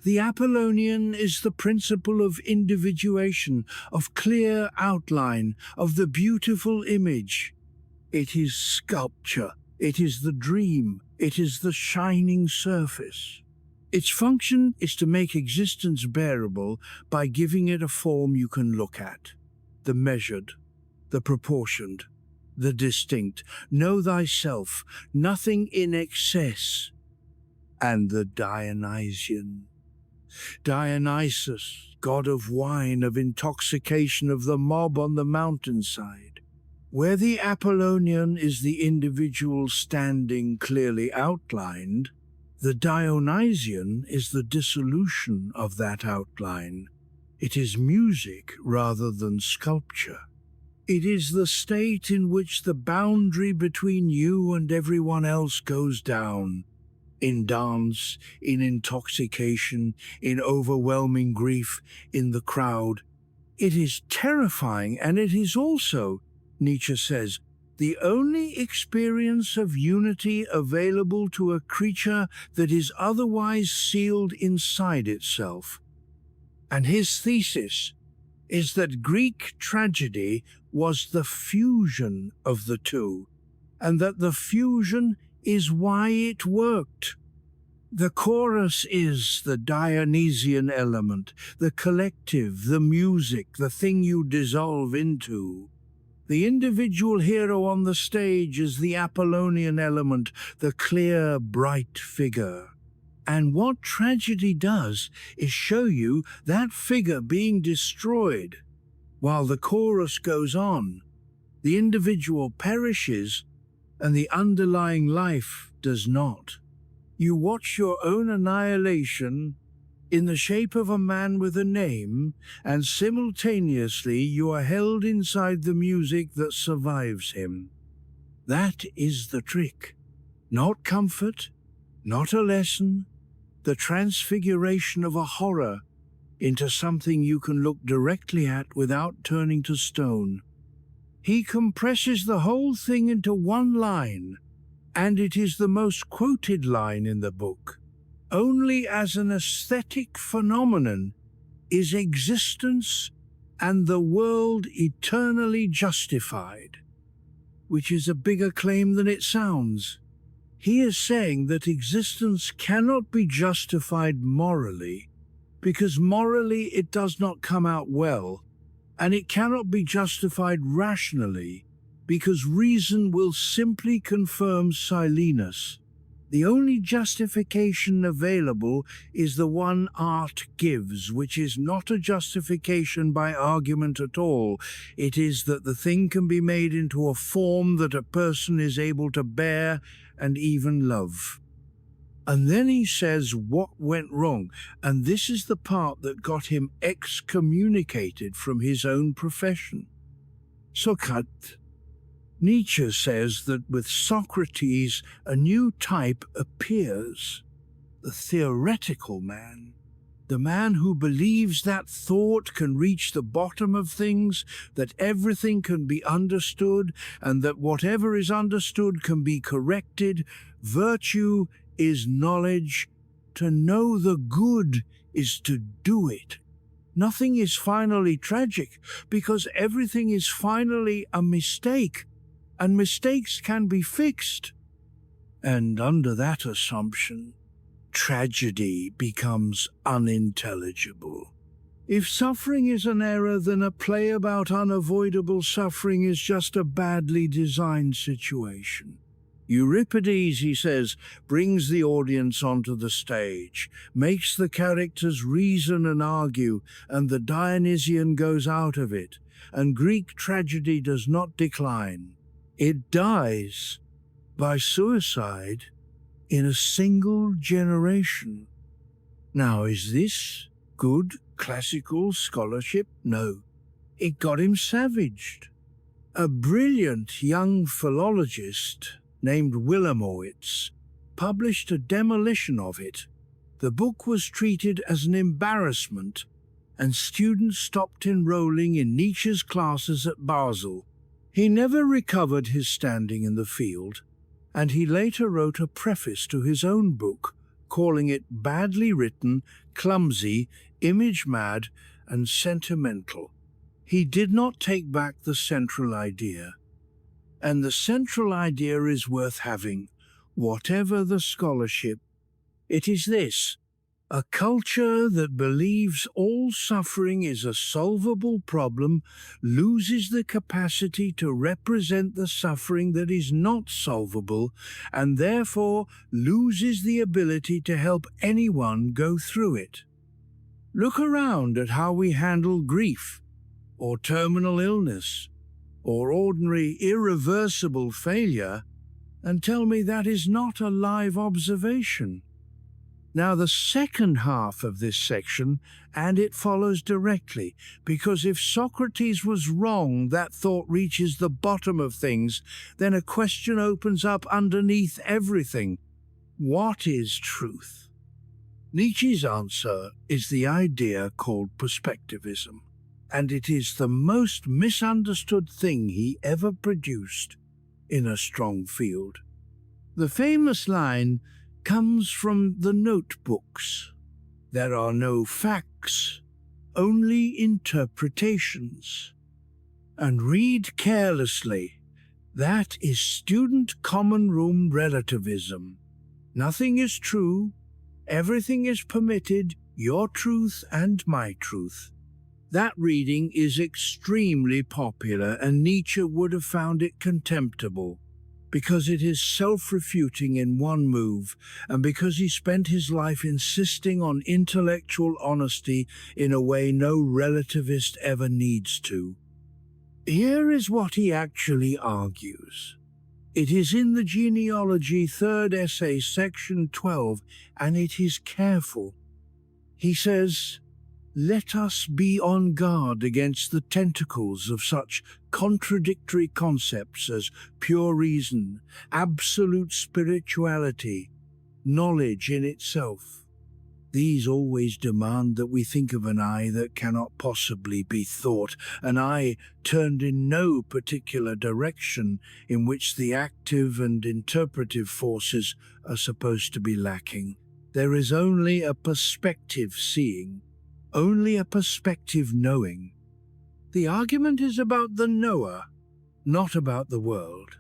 S1: The Apollonian is the principle of individuation, of clear outline, of the beautiful image. It is sculpture, it is the dream, it is the shining surface. Its function is to make existence bearable by giving it a form you can look at. The measured, the proportioned, the distinct. Know thyself, nothing in excess. And the Dionysian. Dionysus, god of wine, of intoxication, of the mob on the mountainside. Where the Apollonian is the individual standing clearly outlined, the Dionysian is the dissolution of that outline. It is music rather than sculpture. It is the state in which the boundary between you and everyone else goes down. In dance, in intoxication, in overwhelming grief, in the crowd. It is terrifying, and it is also, Nietzsche says, the only experience of unity available to a creature that is otherwise sealed inside itself. And his thesis is that Greek tragedy was the fusion of the two, and that the fusion is why it worked. The chorus is the Dionysian element, the collective, the music, the thing you dissolve into. The individual hero on the stage is the Apollonian element, the clear, bright figure. And what tragedy does is show you that figure being destroyed. While the chorus goes on, the individual perishes and the underlying life does not. You watch your own annihilation in the shape of a man with a name, and simultaneously you are held inside the music that survives him. That is the trick. Not comfort, not a lesson, the transfiguration of a horror into something you can look directly at without turning to stone. He compresses the whole thing into one line, and it is the most quoted line in the book. Only as an aesthetic phenomenon is existence and the world eternally justified, which is a bigger claim than it sounds. He is saying that existence cannot be justified morally, because morally it does not come out well, and it cannot be justified rationally, because reason will simply confirm silliness. The only justification available is the one art gives, which is not a justification by argument at all. It is that the thing can be made into a form that a person is able to bear and even love. And then he says what went wrong, and this is the part that got him excommunicated from his own profession. Socrates. Nietzsche says that with Socrates a new type appears, the theoretical man, the man who believes that thought can reach the bottom of things, that everything can be understood, and that whatever is understood can be corrected. Virtue is knowledge. To know the good is to do it. Nothing is finally tragic, because everything is finally a mistake. And mistakes can be fixed. And under that assumption, tragedy becomes unintelligible. If suffering is an error, then a play about unavoidable suffering is just a badly designed situation. Euripides, he says, brings the audience onto the stage, makes the characters reason and argue, and the Dionysian goes out of it, and Greek tragedy does not decline. It dies by suicide in a single generation. Now, is this good classical scholarship? No. It got him savaged. A brilliant young philologist named Wilamowitz published a demolition of it. The book was treated as an embarrassment, and students stopped enrolling in Nietzsche's classes at Basel. He never recovered his standing in the field, and he later wrote a preface to his own book, calling it badly written, clumsy, image-mad, and sentimental. He did not take back the central idea. And the central idea is worth having, whatever the scholarship. It is this: a culture that believes all suffering is a solvable problem loses the capacity to represent the suffering that is not solvable, and therefore loses the ability to help anyone go through it. Look around at how we handle grief, or terminal illness, or ordinary irreversible failure, and tell me that is not a live observation. Now, the second half of this section, and it follows directly, because if Socrates was wrong, that thought reaches the bottom of things, then a question opens up underneath everything. What is truth? Nietzsche's answer is the idea called perspectivism, and it is the most misunderstood thing he ever produced in a strong field. The famous line comes from the notebooks. There are no facts, only interpretations. And read carelessly. That is student common room relativism. Nothing is true, everything is permitted, your truth and my truth. That reading is extremely popular, and Nietzsche would have found it contemptible, because it is self-refuting in one move, and because he spent his life insisting on intellectual honesty in a way no relativist ever needs to. Here is what he actually argues. It is in the Genealogy, third essay, section 12, and it is careful. He says, "Let us be on guard against the tentacles of such contradictory concepts as pure reason, absolute spirituality, knowledge in itself. These always demand that we think of an I that cannot possibly be thought, an I turned in no particular direction, in which the active and interpretive forces are supposed to be lacking. There is only a perspective seeing, only a perspective knowing. The argument is about the knower, not about the world.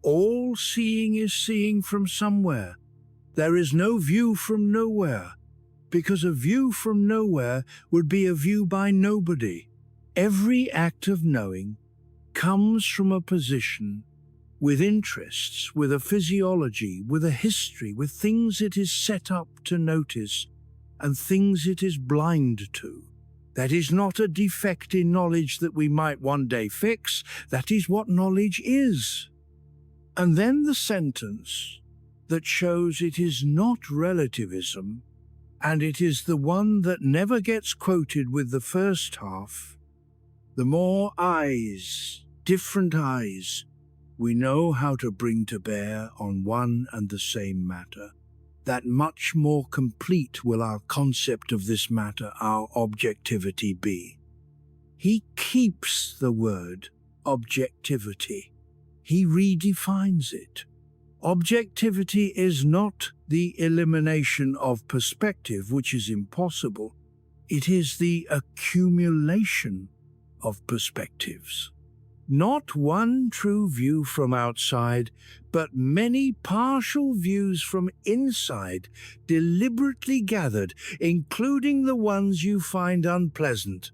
S1: All seeing is seeing from somewhere. There is no view from nowhere, because a view from nowhere would be a view by nobody. Every act of knowing comes from a position, with interests, with a physiology, with a history, with things it is set up to notice, and things it is blind to. That is not a defect in knowledge that we might one day fix. That is what knowledge is." And then the sentence that shows it is not relativism, and it is the one that never gets quoted with the first half. The more eyes, different eyes, we know how to bring to bear on one and the same matter, that much more complete will our concept of this matter, our objectivity, be. He keeps the word objectivity. He redefines it. Objectivity is not the elimination of perspective, which is impossible. It is the accumulation of perspectives. Not one true view from outside, but many partial views from inside, deliberately gathered, including the ones you find unpleasant.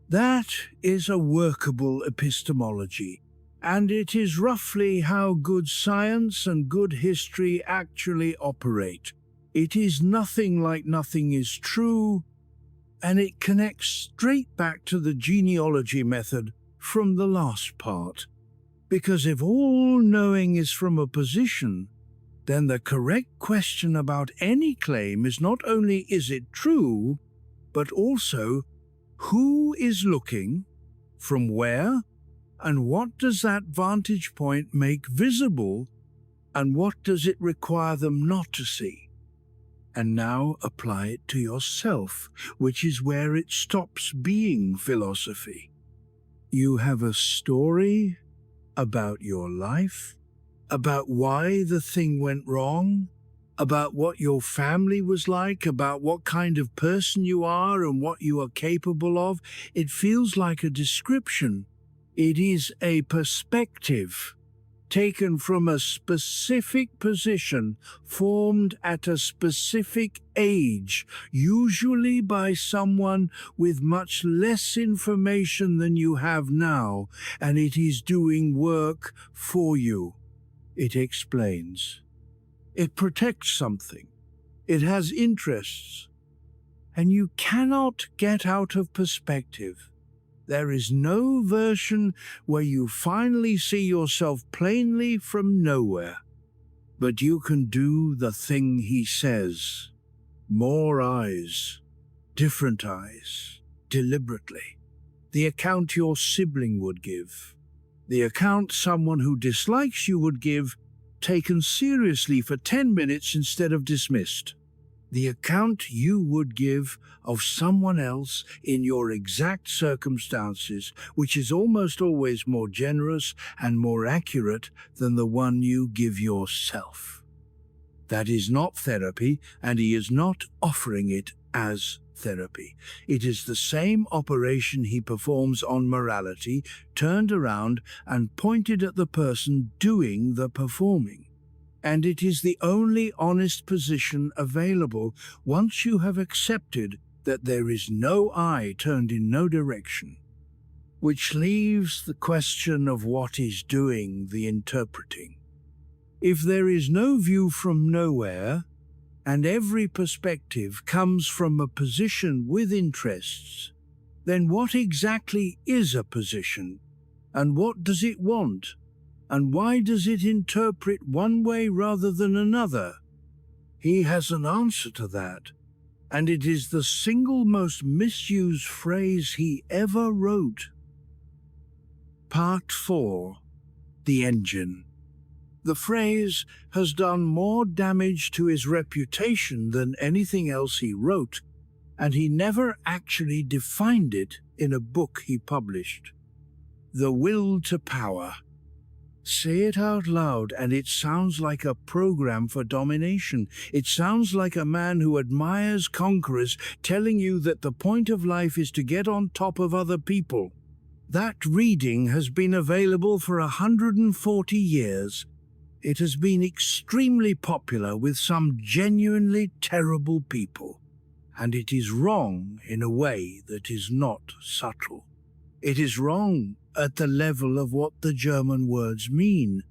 S1: That is a workable epistemology, and it is roughly how good science and good history actually operate. It is nothing like nothing is true, and it connects straight back to the genealogy method from the last part. Because if all knowing is from a position, then the correct question about any claim is not only is it true, but also who is looking, from where, and what does that vantage point make visible, and what does it require them not to see? And now apply it to yourself, which is where it stops being philosophy. You have a story about your life, about why the thing went wrong, about what your family was like, about what kind of person you are and what you are capable of. It feels like a description. It is a perspective taken from a specific position, formed at a specific age, usually by someone with much less information than you have now, and it is doing work for you. It explains. It protects something. It has interests. And you cannot get out of perspective. There is no version where you finally see yourself plainly from nowhere. But you can do the thing he says. More eyes, different eyes, deliberately. The account your sibling would give. The account someone who dislikes you would give, taken seriously for 10 minutes instead of dismissed. The account you would give of someone else in your exact circumstances, which is almost always more generous and more accurate than the one you give yourself. That is not therapy, and he is not offering it as therapy. It is the same operation he performs on morality, turned around and pointed at the person doing the performing. And it is the only honest position available once you have accepted that there is no eye turned in no direction. Which leaves the question of what is doing the interpreting. If there is no view from nowhere, and every perspective comes from a position with interests, then what exactly is a position, and what does it want? And why does it interpret one way rather than another? He has an answer to that, and it is the single most misused phrase he ever wrote. Part 4. The Engine. The phrase has done more damage to his reputation than anything else he wrote, and he never actually defined it in a book he published. The will to power. Say it out loud, and it sounds like a program for domination. It sounds like a man who admires conquerors telling you that the point of life is to get on top of other people. That reading has been available for 140 years. It has been extremely popular with some genuinely terrible people, and it is wrong in a way that is not subtle. It is wrong at the level of what the German words mean.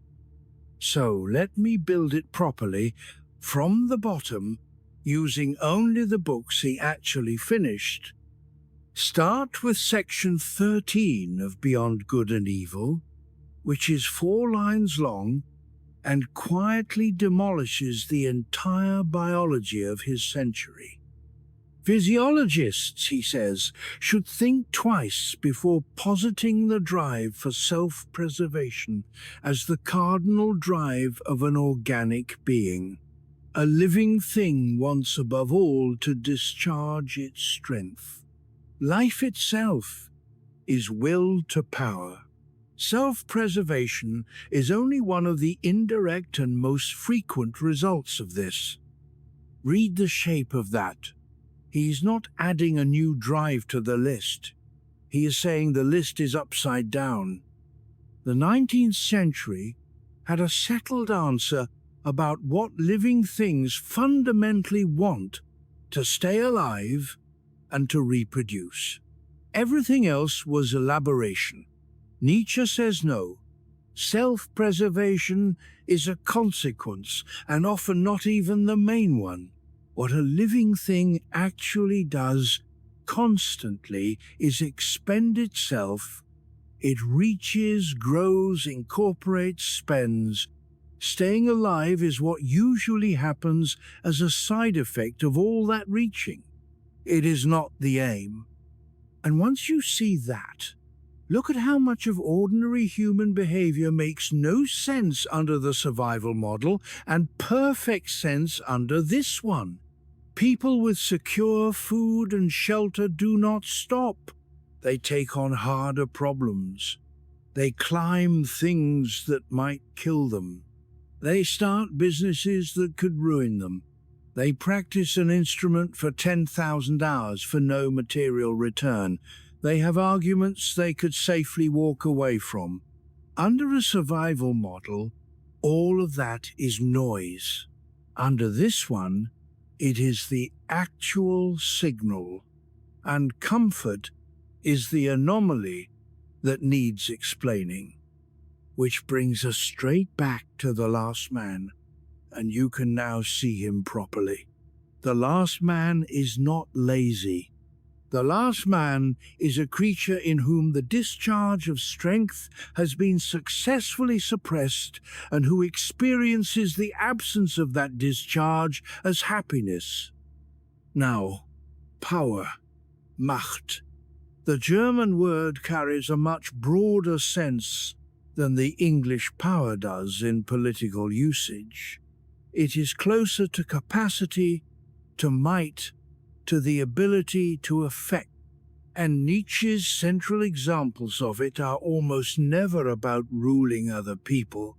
S1: So let me build it properly from the bottom, using only the books he actually finished. Start with section 13 of Beyond Good and Evil, which is 4 lines long and quietly demolishes the entire biology of his century. Physiologists, he says, should think twice before positing the drive for self-preservation as the cardinal drive of an organic being. A living thing wants above all to discharge its strength. Life itself is will to power. Self-preservation is only one of the indirect and most frequent results of this. Read the shape of that. He is not adding a new drive to the list. He is saying the list is upside down. The 19th century had a settled answer about what living things fundamentally want: to stay alive and to reproduce. Everything else was elaboration. Nietzsche says no. Self-preservation is a consequence, and often not even the main one. What a living thing actually does constantly is expend itself. It reaches, grows, incorporates, spends. Staying alive is what usually happens as a side effect of all that reaching. It is not the aim. And once you see that, look at how much of ordinary human behavior makes no sense under the survival model and perfect sense under this one. People with secure food and shelter do not stop. They take on harder problems. They climb things that might kill them. They start businesses that could ruin them. They practice an instrument for 10,000 hours for no material return. They have arguments they could safely walk away from. Under a survival model, all of that is noise. Under this one, it is the actual signal, and comfort is the anomaly that needs explaining. Which brings us straight back to the last man, and you can now see him properly. The last man is not lazy. The last man is a creature in whom the discharge of strength has been successfully suppressed and who experiences the absence of that discharge as happiness. Now, power, Macht. The German word carries a much broader sense than the English power does in political usage. It is closer to capacity, to might, to the ability to affect, and Nietzsche's central examples of it are almost never about ruling other people.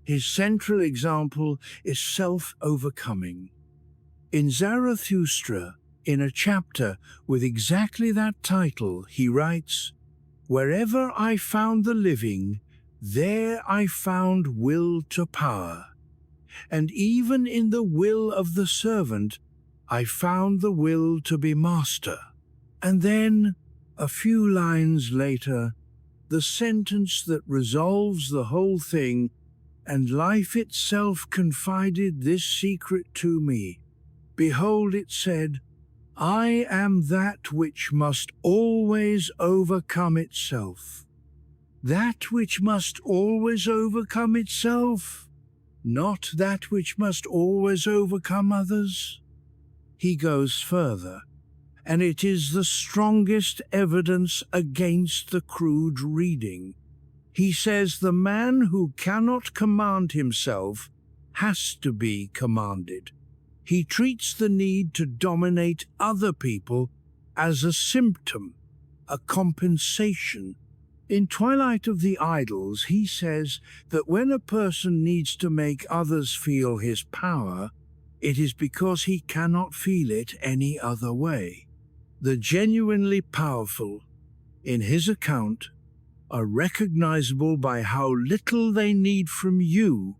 S1: His central example is self-overcoming. In Zarathustra, in a chapter with exactly that title, he writes, "Wherever I found the living, there I found will to power. And even in the will of the servant, I found the will to be master." And then, a few lines later, the sentence that resolves the whole thing, "And life itself confided this secret to me. Behold," it said, "I am that which must always overcome itself." That which must always overcome itself, not that which must always overcome others. He goes further, and it is the strongest evidence against the crude reading. He says the man who cannot command himself has to be commanded. He treats the need to dominate other people as a symptom, a compensation. In Twilight of the Idols, he says that when a person needs to make others feel his power, it is because he cannot feel it any other way. The genuinely powerful, in his account, are recognizable by how little they need from you.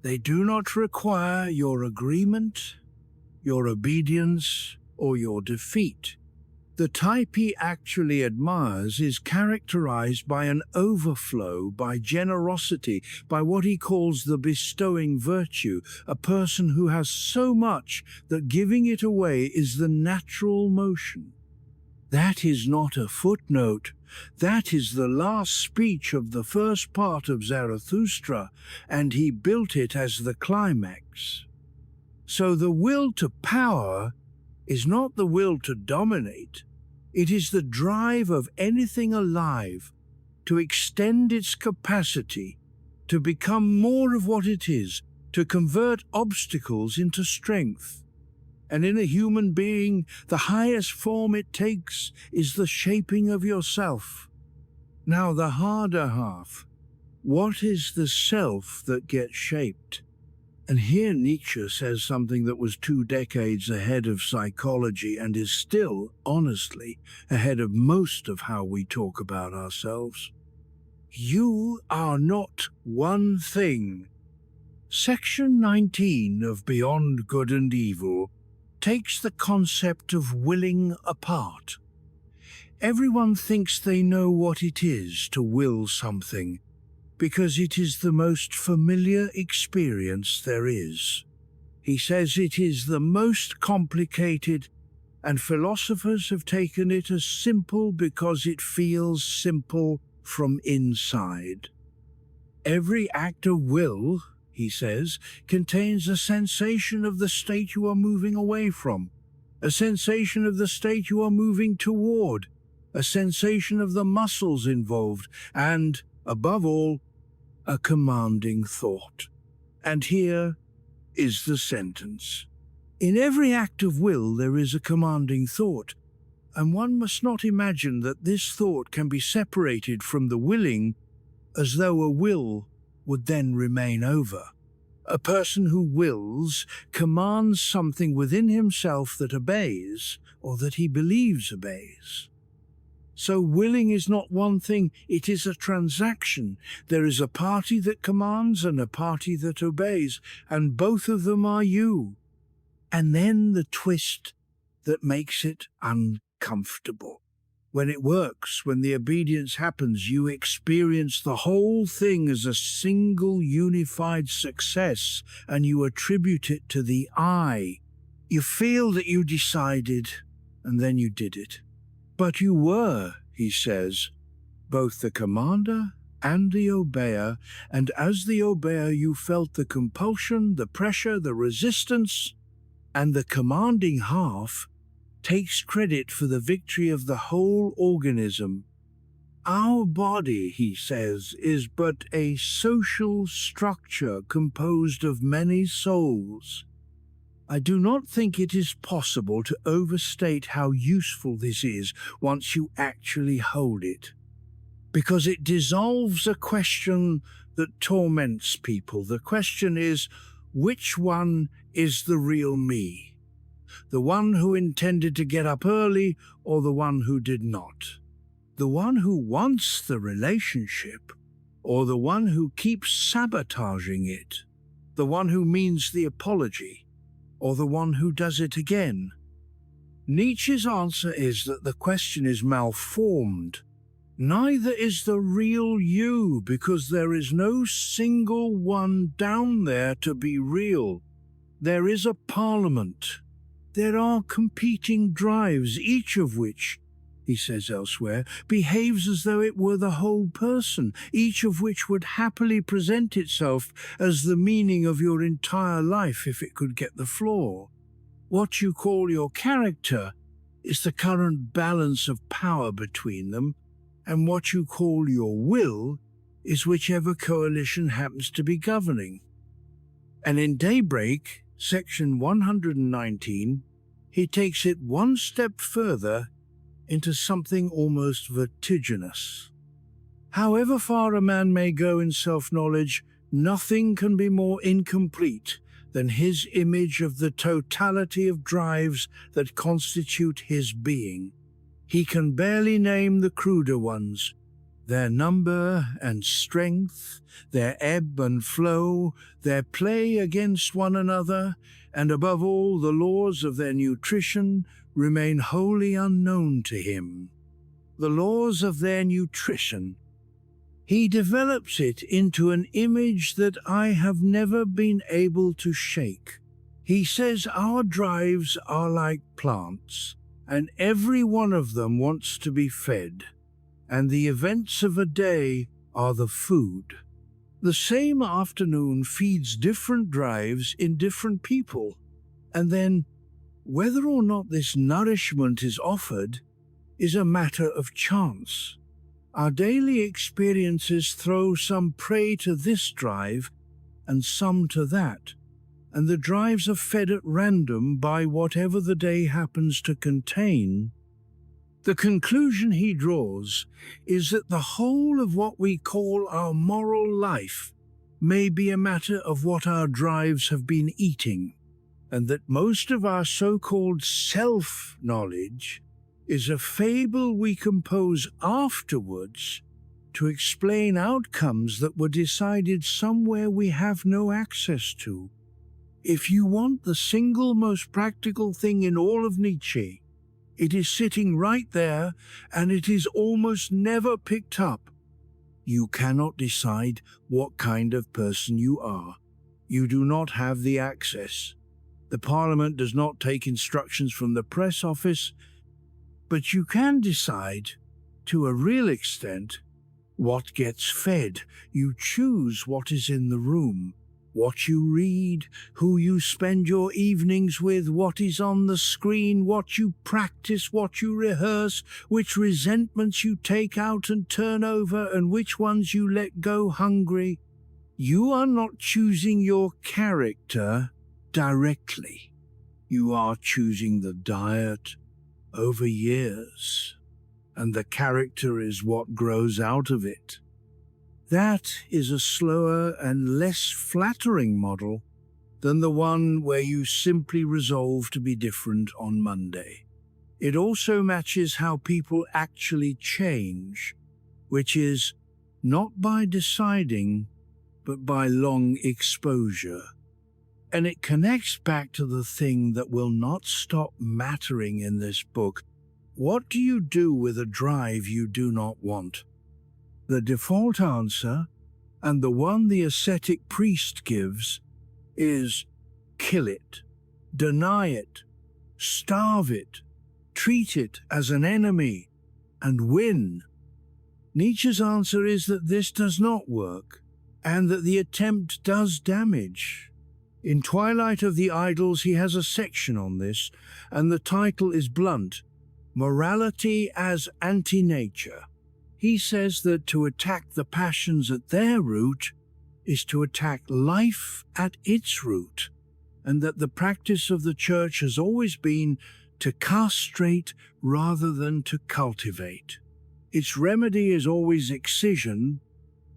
S1: They do not require your agreement, your obedience, or your defeat. The type he actually admires is characterized by an overflow, by generosity, by what he calls the bestowing virtue, a person who has so much that giving it away is the natural motion. That is not a footnote. That is the last speech of the first part of Zarathustra, and he built it as the climax. So the will to power is not the will to dominate. It is the drive of anything alive to extend its capacity, to become more of what it is, to convert obstacles into strength. And in a human being, the highest form it takes is the shaping of yourself. Now the harder half, what is the self that gets shaped? And here Nietzsche says something that was 2 decades ahead of psychology and is still, honestly, ahead of most of how we talk about ourselves. You are not one thing. Section 19 of Beyond Good and Evil takes the concept of willing apart. Everyone thinks they know what it is to will something, because it is the most familiar experience there is. He says it is the most complicated, and philosophers have taken it as simple because it feels simple from inside. Every act of will, he says, contains a sensation of the state you are moving away from, a sensation of the state you are moving toward, a sensation of the muscles involved, and, above all, a commanding thought. And here is the sentence. In every act of will there is a commanding thought, and one must not imagine that this thought can be separated from the willing as though a will would then remain over. A person who wills commands something within himself that obeys, or that he believes obeys. So willing is not one thing, it is a transaction. There is a party that commands and a party that obeys, and both of them are you. And then the twist that makes it uncomfortable. When it works, when the obedience happens, you experience the whole thing as a single unified success, and you attribute it to the I. You feel that you decided, and then you did it. But you were, he says, both the commander and the obeyer, and as the obeyer you felt the compulsion, the pressure, the resistance, and the commanding half takes credit for the victory of the whole organism. Our body, he says, is but a social structure composed of many souls. I do not think it is possible to overstate how useful this is once you actually hold it, because it dissolves a question that torments people. The question is, which one is the real me? The one who intended to get up early or the one who did not? The one who wants the relationship or the one who keeps sabotaging it? The one who means the apology or the one who does it again? Nietzsche's answer is that the question is malformed. Neither is the real you, because there is no single one down there to be real. There is a parliament. There are competing drives, each of which, he says elsewhere, behaves as though it were the whole person, each of which would happily present itself as the meaning of your entire life if it could get the floor. What you call your character is the current balance of power between them, and what you call your will is whichever coalition happens to be governing. And in Daybreak, section 119, he takes it one step further into something almost vertiginous. However far a man may go in self-knowledge, nothing can be more incomplete than his image of the totality of drives that constitute his being. He can barely name the cruder ones, their number and strength, their ebb and flow, their play against one another, and above all the laws of their nutrition remain wholly unknown to him. The laws of their nutrition. He develops it into an image that I have never been able to shake. He says our drives are like plants, and every one of them wants to be fed, and the events of a day are the food. The same afternoon feeds different drives in different people, and then whether or not this nourishment is offered is a matter of chance. Our daily experiences throw some prey to this drive and some to that, and the drives are fed at random by whatever the day happens to contain. The conclusion he draws is that the whole of what we call our moral life may be a matter of what our drives have been eating, and that most of our so-called self-knowledge is a fable we compose afterwards to explain outcomes that were decided somewhere we have no access to. If you want the single most practical thing in all of Nietzsche, it is sitting right there, and it is almost never picked up. You cannot decide what kind of person you are. You do not have the access. The Parliament does not take instructions from the press office, but you can decide, to a real extent, what gets fed. You choose what is in the room, what you read, who you spend your evenings with, what is on the screen, what you practice, what you rehearse, which resentments you take out and turn over, and which ones you let go hungry. You are not choosing your character directly. You are choosing the diet over years, and the character is what grows out of it. That is a slower and less flattering model than the one where you simply resolve to be different on Monday. It also matches how people actually change, which is not by deciding, but by long exposure. And it connects back to the thing that will not stop mattering in this book. What do you do with a drive you do not want? The default answer, and the one the ascetic priest gives, is kill it, deny it, starve it, treat it as an enemy, and win. Nietzsche's answer is that this does not work, and that the attempt does damage. In Twilight of the Idols he has a section on this, and the title is blunt: Morality as Anti-Nature. He says that to attack the passions at their root is to attack life at its root, and that the practice of the church has always been to castrate rather than to cultivate. Its remedy is always excision.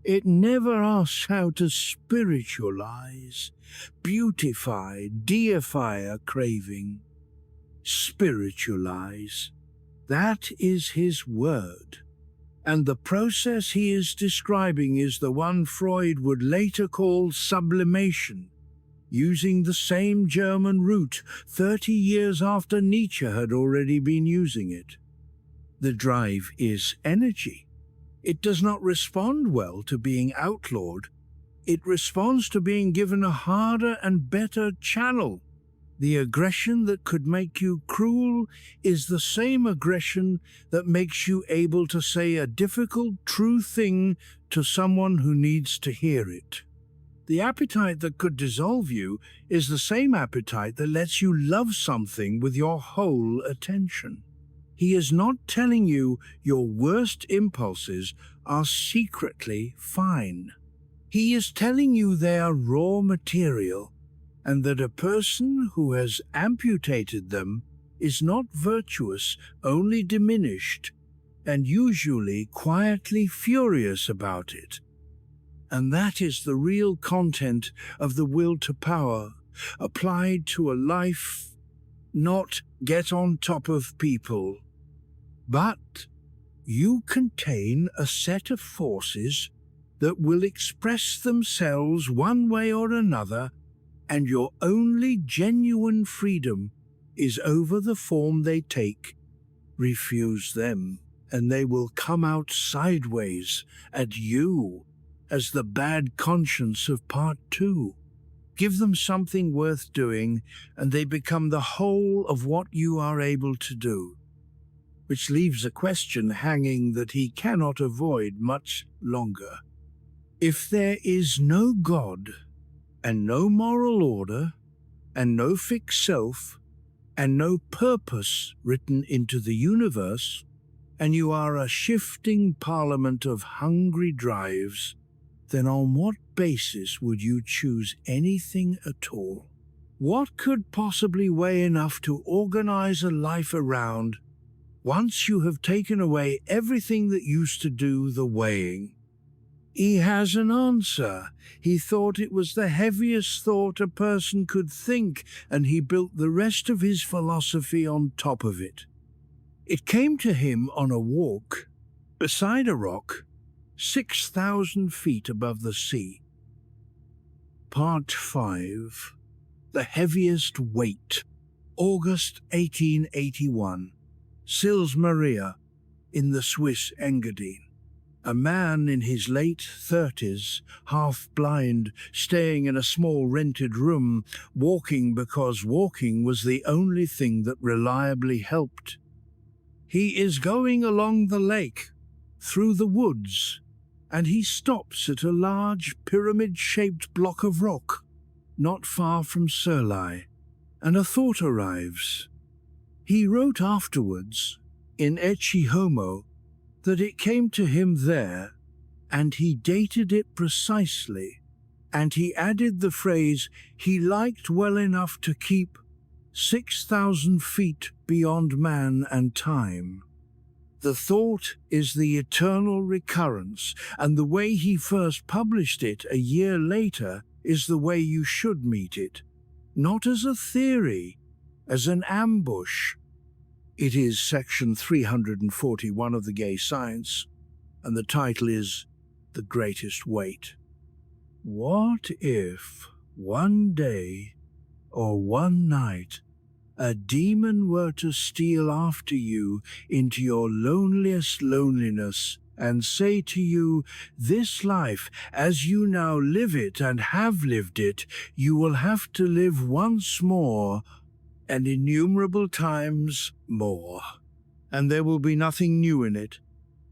S1: It never asks how to spiritualize, beautify, deify a craving. Spiritualize. That is his word. And the process he is describing is the one Freud would later call sublimation, using the same German root 30 years after Nietzsche had already been using it. The drive is energy. It does not respond well to being outlawed. It responds to being given a harder and better channel. The aggression that could make you cruel is the same aggression that makes you able to say a difficult, true thing to someone who needs to hear it. The appetite that could dissolve you is the same appetite that lets you love something with your whole attention. He is not telling you your worst impulses are secretly fine. He is telling you they are raw material, and that a person who has amputated them is not virtuous, only diminished, and usually quietly furious about it. And that is the real content of the will to power, applied to a life, not get on top of people. But you contain a set of forces that will express themselves one way or another, and your only genuine freedom is over the form they take. Refuse them, and they will come out sideways at you as the bad conscience of part 2. Give them something worth doing, and they become the whole of what you are able to do. Which leaves a question hanging that he cannot avoid much longer. If there is no God, and no moral order, and no fixed self, and no purpose written into the universe, and you are a shifting parliament of hungry drives, then on what basis would you choose anything at all? What could possibly weigh enough to organize a life around once you have taken away everything that used to do the weighing? He has an answer. He thought it was the heaviest thought a person could think, and he built the rest of his philosophy on top of it. It came to him on a walk, beside a rock, 6,000 feet above the sea. Part 5. The Heaviest Weight. August 1881. Sils Maria, in the Swiss Engadine. A man in his late 30s, half-blind, staying in a small rented room, walking because walking was the only thing that reliably helped. He is going along the lake, through the woods, and he stops at a large pyramid-shaped block of rock, not far from Surlai, and a thought arrives. He wrote afterwards, in Ecce Homo, that it came to him there, and he dated it precisely, and he added the phrase he liked well enough to keep 6,000 feet beyond man and time. The thought is the eternal recurrence, and the way he first published it a year later is the way you should meet it, not as a theory, as an ambush. It is section 341 of the Gay Science, and the title is The Greatest Weight. What if one day or one night a demon were to steal after you into your loneliest loneliness and say to you, this life, as you now live it and have lived it, you will have to live once more and innumerable times more, and there will be nothing new in it,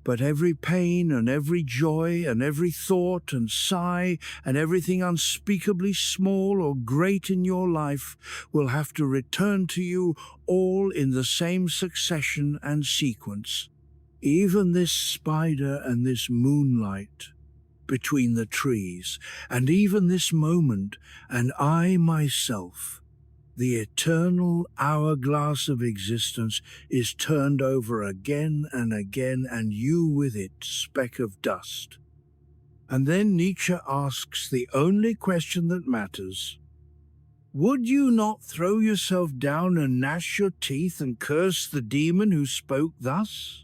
S1: but every pain and every joy and every thought and sigh and everything unspeakably small or great in your life will have to return to you all in the same succession and sequence. Even this spider and this moonlight between the trees, and even this moment, and I myself, the eternal hourglass of existence, is turned over again and again, and you with it, speck of dust. And then Nietzsche asks the only question that matters. Would you not throw yourself down and gnash your teeth and curse the demon who spoke thus?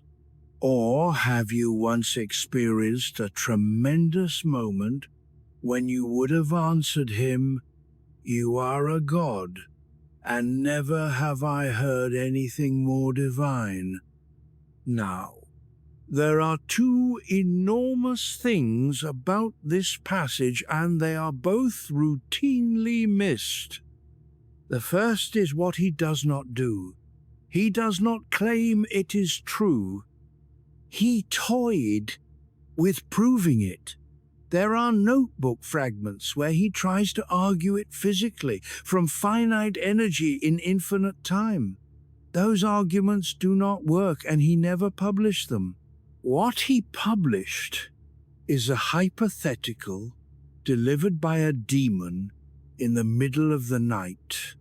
S1: Or have you once experienced a tremendous moment when you would have answered him, "You are a god, and never have I heard anything more divine"? Now, there are two enormous things about this passage, and they are both routinely missed. The first is what he does not do. He does not claim it is true. He toyed with proving it. There are notebook fragments where he tries to argue it physically from finite energy in infinite time. Those arguments do not work, and he never published them. What he published is a hypothetical delivered by a demon in the middle of the night,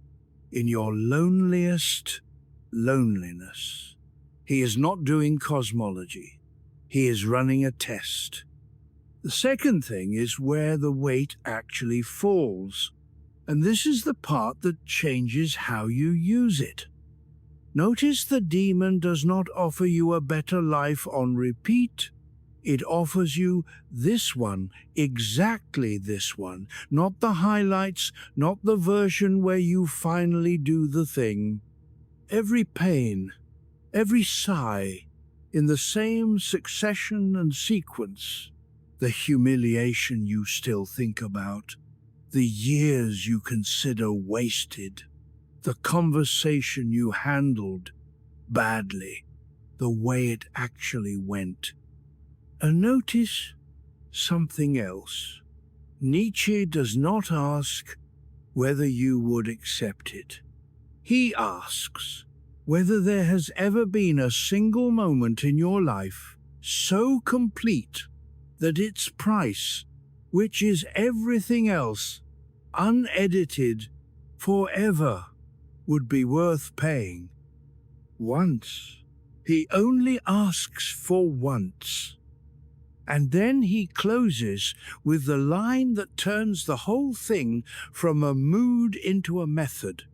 S1: in your loneliest loneliness. He is not doing cosmology. He is running a test. The second thing is where the weight actually falls, and this is the part that changes how you use it. Notice the demon does not offer you a better life on repeat. It offers you this one, exactly this one, not the highlights, not the version where you finally do the thing. Every pain, every sigh, in the same succession and sequence. The humiliation you still think about, the years you consider wasted, the conversation you handled badly, the way it actually went. And notice something else. Nietzsche does not ask whether you would accept it. He asks whether there has ever been a single moment in your life so complete that its price, which is everything else, unedited, forever, would be worth paying. Once. He only asks for once. And then he closes with the line that turns the whole thing from a mood into a method.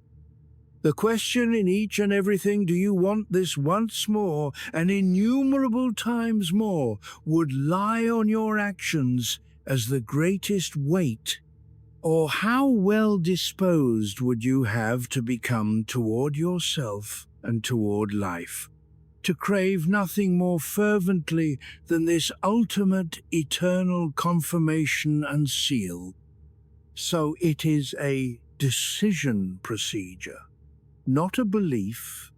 S1: The question in each and everything, do you want this once more and innumerable times more, would lie on your actions as the greatest weight? Or how well disposed would you have to become toward yourself and toward life, to crave nothing more fervently than this ultimate eternal confirmation and seal? So it is a decision procedure, not a belief.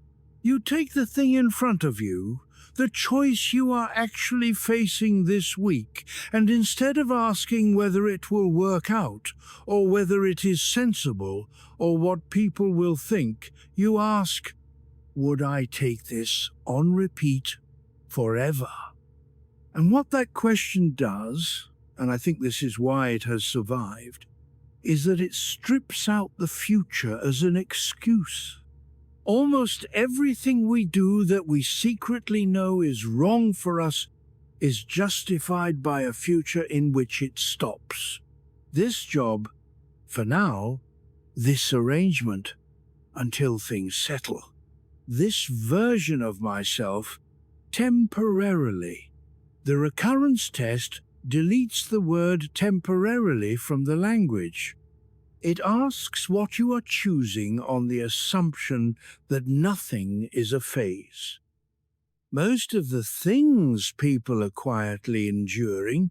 S1: You take the thing in front of you, the choice you are actually facing this week, and instead of asking whether it will work out, or whether it is sensible, or what people will think, you ask, would I take this on repeat forever? And what that question does, and I think this is why it has survived, is that it strips out the future as an excuse. Almost everything we do that we secretly know is wrong for us is justified by a future in which it stops. This job, for now, this arrangement, until things settle. This version of myself, temporarily. The recurrence test deletes the word temporarily from the language. It asks what you are choosing on the assumption that nothing is a phase. Most of the things people are quietly enduring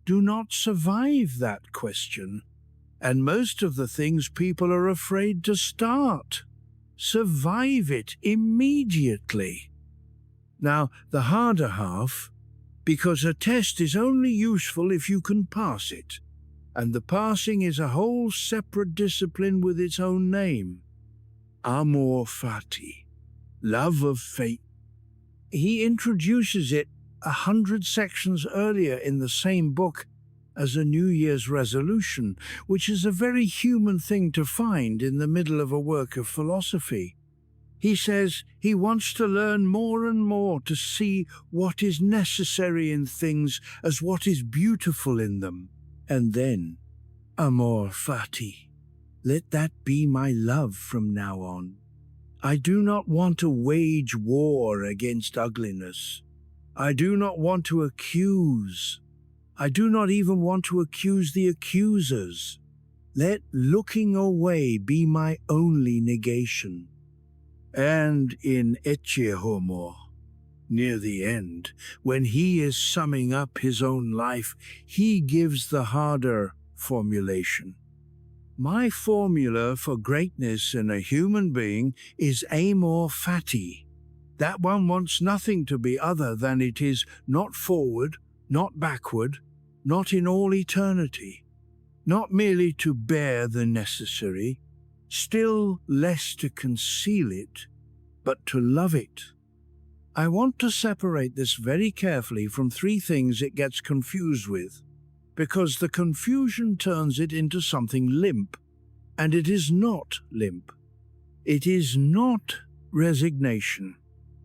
S1: do not survive that question, and most of the things people are afraid to start survive it immediately. Now, the harder half, because a test is only useful if you can pass it, and the passing is a whole separate discipline with its own name. Amor fati, love of fate. He introduces it 100 sections earlier in the same book as a New Year's resolution, which is a very human thing to find in the middle of a work of philosophy. He says he wants to learn more and more to see what is necessary in things as what is beautiful in them. And then, amor fati, let that be my love from now on. I do not want to wage war against ugliness. I do not want to accuse. I do not even want to accuse the accusers. Let looking away be my only negation. And in Ecce Homo, near the end, when he is summing up his own life, he gives the harder formulation. My formula for greatness in a human being is amor fati. That one wants nothing to be other than it is, not forward, not backward, not in all eternity, not merely to bear the necessary, still less to conceal it, but to love it. I want to separate this very carefully from three things it gets confused with, because the confusion turns it into something limp, and it is not limp. It is not resignation.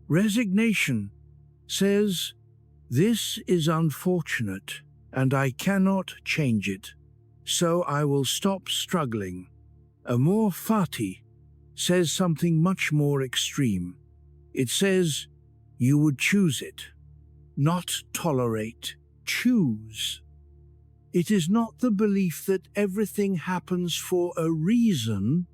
S1: Resignation says, "This is unfortunate, and I cannot change it, so I will stop struggling." Amor fati says something much more extreme. It says, you would choose it, not tolerate, choose. It is not the belief that everything happens for a reason.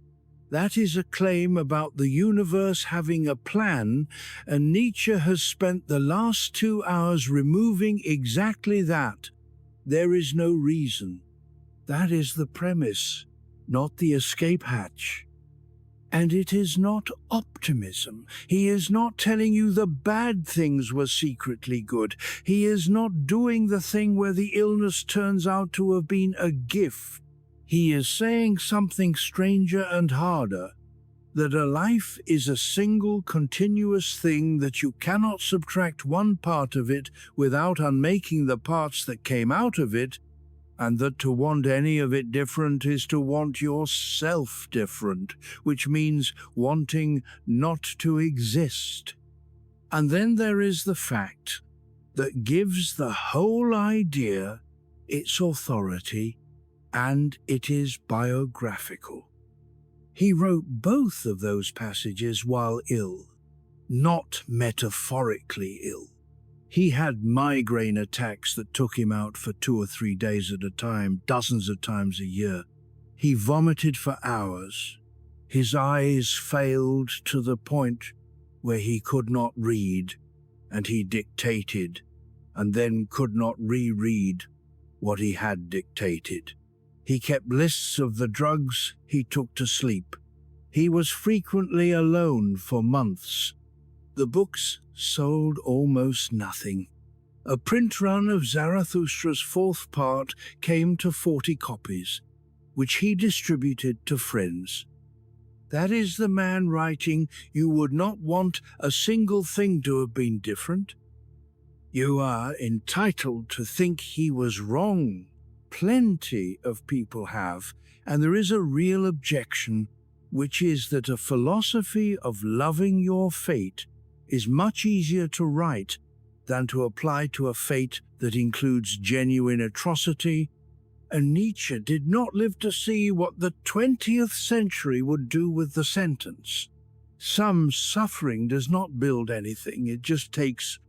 S1: That is a claim about the universe having a plan, and Nietzsche has spent the last 2 hours removing exactly that. There is no reason. That is the premise, not the escape hatch. And it is not optimism. He is not telling you the bad things were secretly good. He is not doing the thing where the illness turns out to have been a gift. He is saying something stranger and harder, that a life is a single continuous thing, that you cannot subtract one part of it without unmaking the parts that came out of it, and that to want any of it different is to want yourself different, which means wanting not to exist. And then there is the fact that gives the whole idea its authority, and it is biographical. He wrote both of those passages while ill, not metaphorically ill. He had migraine attacks that took him out for 2 or 3 days at a time, dozens of times a year. He vomited for hours. His eyes failed to the point where he could not read, and he dictated, and then could not reread what he had dictated. He kept lists of the drugs he took to sleep. He was frequently alone for months. The books sold almost nothing. A print run of Zarathustra's 4th part came to 40 copies, which he distributed to friends. That is the man writing, "You would not want a single thing to have been different." You are entitled to think he was wrong. Plenty of people have, and there is a real objection which is that a philosophy of loving your fate is much easier to write than to apply to a fate that includes genuine atrocity, and Nietzsche did not live to see what the 20th century would do with the sentence. Some suffering does not build anything, it just takes.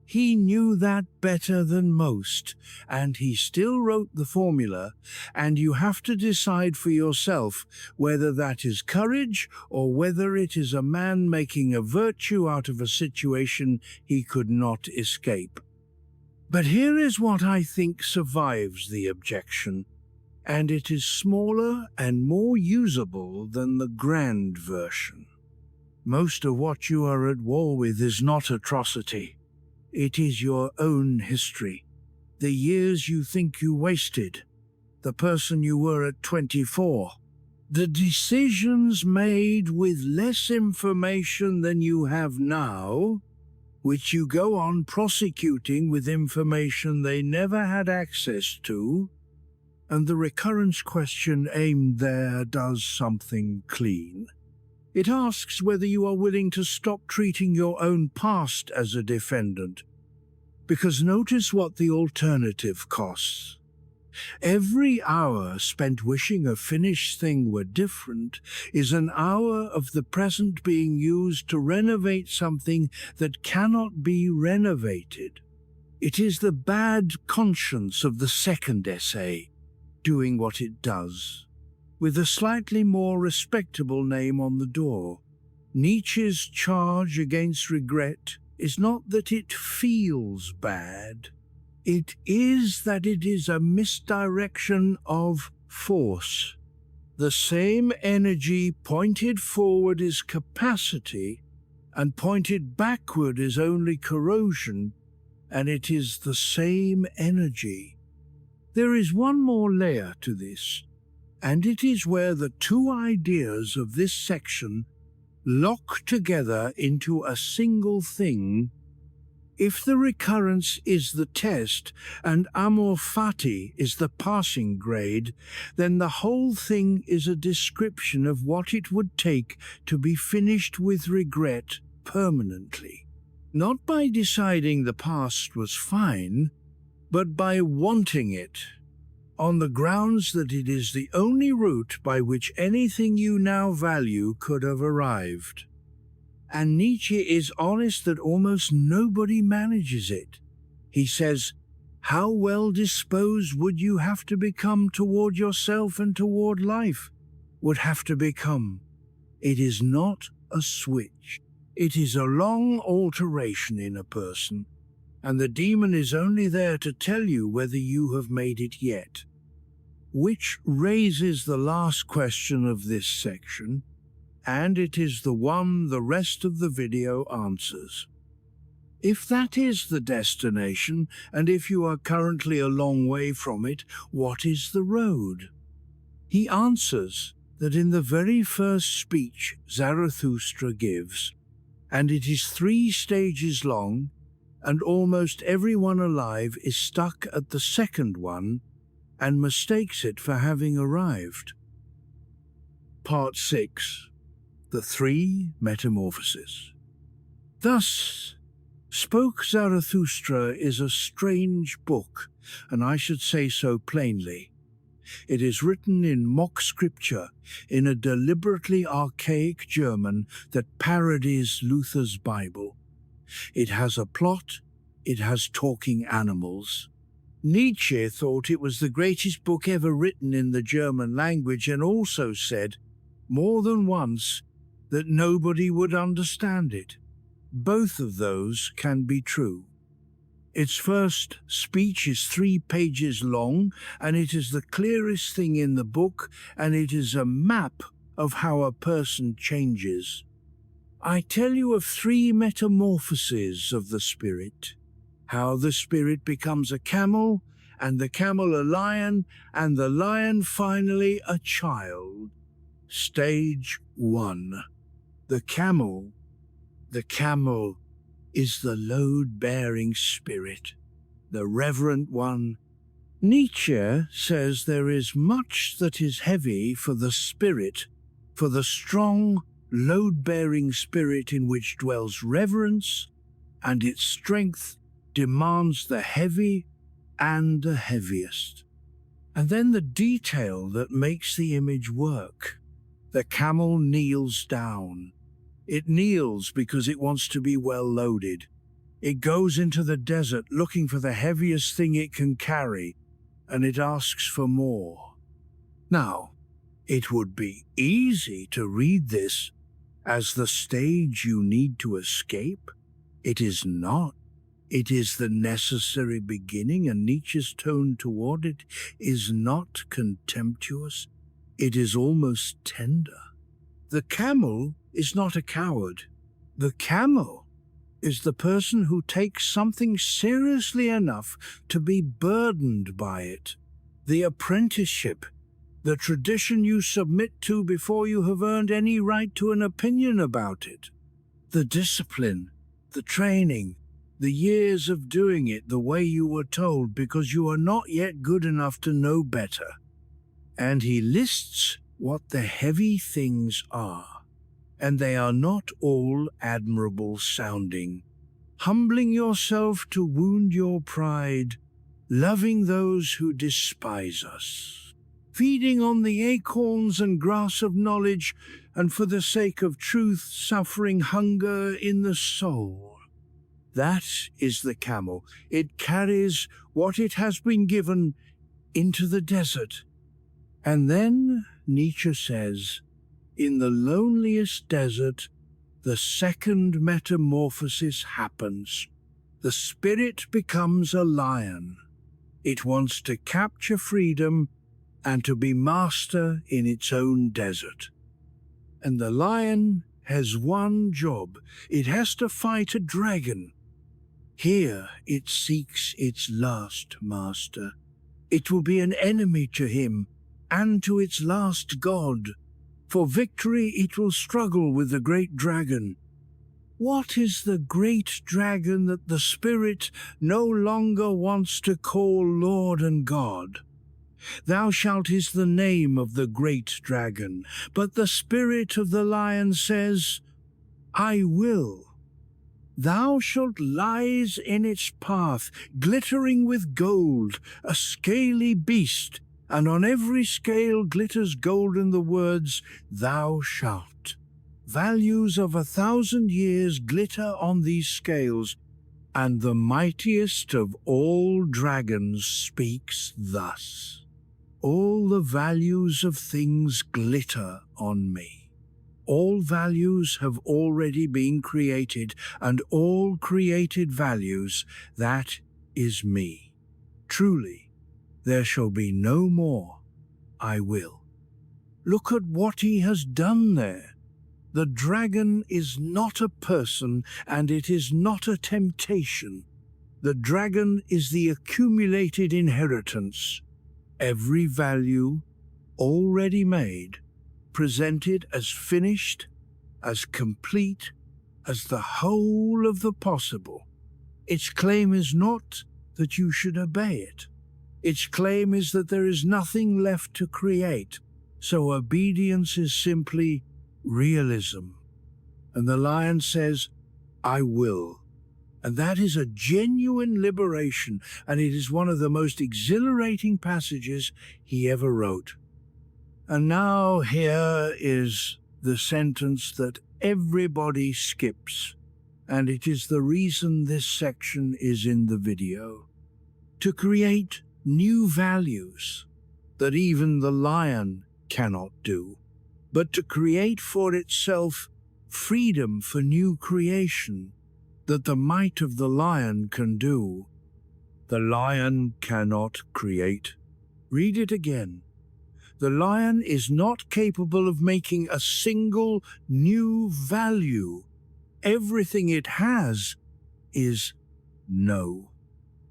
S1: He knew that better than most, and he still wrote the formula, and you have to decide for yourself whether that is courage or whether it is a man making a virtue out of a situation he could not escape. But here is what I think survives the objection, and it is smaller and more usable than the grand version. Most of what you are at war with is not atrocity. It is your own history, the years you think you wasted, the person you were at 24, the decisions made with less information than you have now, which you go on prosecuting with information they never had access to, and the recurrence question aimed there does something clean. It asks whether you are willing to stop treating your own past as a defendant. Because notice what the alternative costs. Every hour spent wishing a finished thing were different is an hour of the present being used to renovate something that cannot be renovated. It is the bad conscience of the second essay, doing what it does, with a slightly more respectable name on the door. Nietzsche's charge against regret is not that it feels bad. It is that it is a misdirection of force. The same energy pointed forward is capacity, and pointed backward is only corrosion, and it is the same energy. There is one more layer to this, and it is where the two ideas of this section lock together into a single thing. If the recurrence is the test and amor fati is the passing grade, then the whole thing is a description of what it would take to be finished with regret permanently. Not by deciding the past was fine, but by wanting it, on the grounds that it is the only route by which anything you now value could have arrived. And Nietzsche is honest that almost nobody manages it. He says, how well disposed would you have to become toward yourself and toward life? Would have to become. It is not a switch. It is a long alteration in a person, and the demon is only there to tell you whether you have made it yet. Which raises the last question of this section, and it is the one the rest of the video answers. If that is the destination, and if you are currently a long way from it, what is the road? He answers that in the very first speech Zarathustra gives, and it is 3 stages long, and almost everyone alive is stuck at the second one and mistakes it for having arrived. Part 6. The Three Metamorphoses. Thus Spoke Zarathustra is a strange book, and I should say so plainly. It is written in mock scripture, in a deliberately archaic German that parodies Luther's Bible. It has a plot, it has talking animals. Nietzsche thought it was the greatest book ever written in the German language, and also said, more than once, that nobody would understand it. Both of those can be true. Its first speech is 3 pages long, and it is the clearest thing in the book, and it is a map of how a person changes. I tell you of 3 metamorphoses of the spirit, how the spirit becomes a camel, and the camel a lion, and the lion finally a child. Stage 1. The camel. The camel is the load-bearing spirit, the reverent one. Nietzsche says there is much that is heavy for the spirit, for the strong, load-bearing spirit in which dwells reverence, and its strength demands the heavy and the heaviest. And then the detail that makes the image work. The camel kneels down. It kneels because it wants to be well loaded. It goes into the desert looking for the heaviest thing it can carry, and it asks for more. Now, it would be easy to read this as the stage you need to escape. It is not. It is the necessary beginning, and Nietzsche's tone toward it is not contemptuous. It is almost tender. The camel is not a coward. The camel is the person who takes something seriously enough to be burdened by it. The apprenticeship, the tradition you submit to before you have earned any right to an opinion about it. The discipline, the training, the years of doing it the way you were told because you are not yet good enough to know better. And he lists what the heavy things are, and they are not all admirable sounding. Humbling yourself to wound your pride, loving those who despise us, feeding on the acorns and grass of knowledge, and for the sake of truth suffering hunger in the soul. That is the camel. It carries what it has been given into the desert. And then, Nietzsche says, in the loneliest desert, the second metamorphosis happens. The spirit becomes a lion. It wants to capture freedom and to be master in its own desert. And the lion has one job. It has to fight a dragon. Here it seeks its last master. It will be an enemy to him and to its last god. For victory it will struggle with the great dragon. What is the great dragon that the spirit no longer wants to call Lord and God? Thou shalt is the name of the great dragon, but the spirit of the lion says, I will. Thou shalt lies in its path, glittering with gold, a scaly beast, and on every scale glitters golden the words, Thou shalt. Values of 1,000 years glitter on these scales, and the mightiest of all dragons speaks thus. All the values of things glitter on me. All values have already been created, and all created values, that is me. Truly, there shall be no more, I will. Look at what he has done there. The dragon is not a person, and it is not a temptation. The dragon is the accumulated inheritance. Every value already made, presented as finished, as complete, as the whole of the possible. Its claim is not that you should obey it. Its claim is that there is nothing left to create, so obedience is simply realism. And the lion says, I will. And that is a genuine liberation, and it is one of the most exhilarating passages he ever wrote. And now here is the sentence that everybody skips, and it is the reason this section is in the video. To create new values that even the lion cannot do, but to create for itself freedom for new creation that the might of the lion can do. The lion cannot create. Read it again. The lion is not capable of making a single new value. Everything it has is no.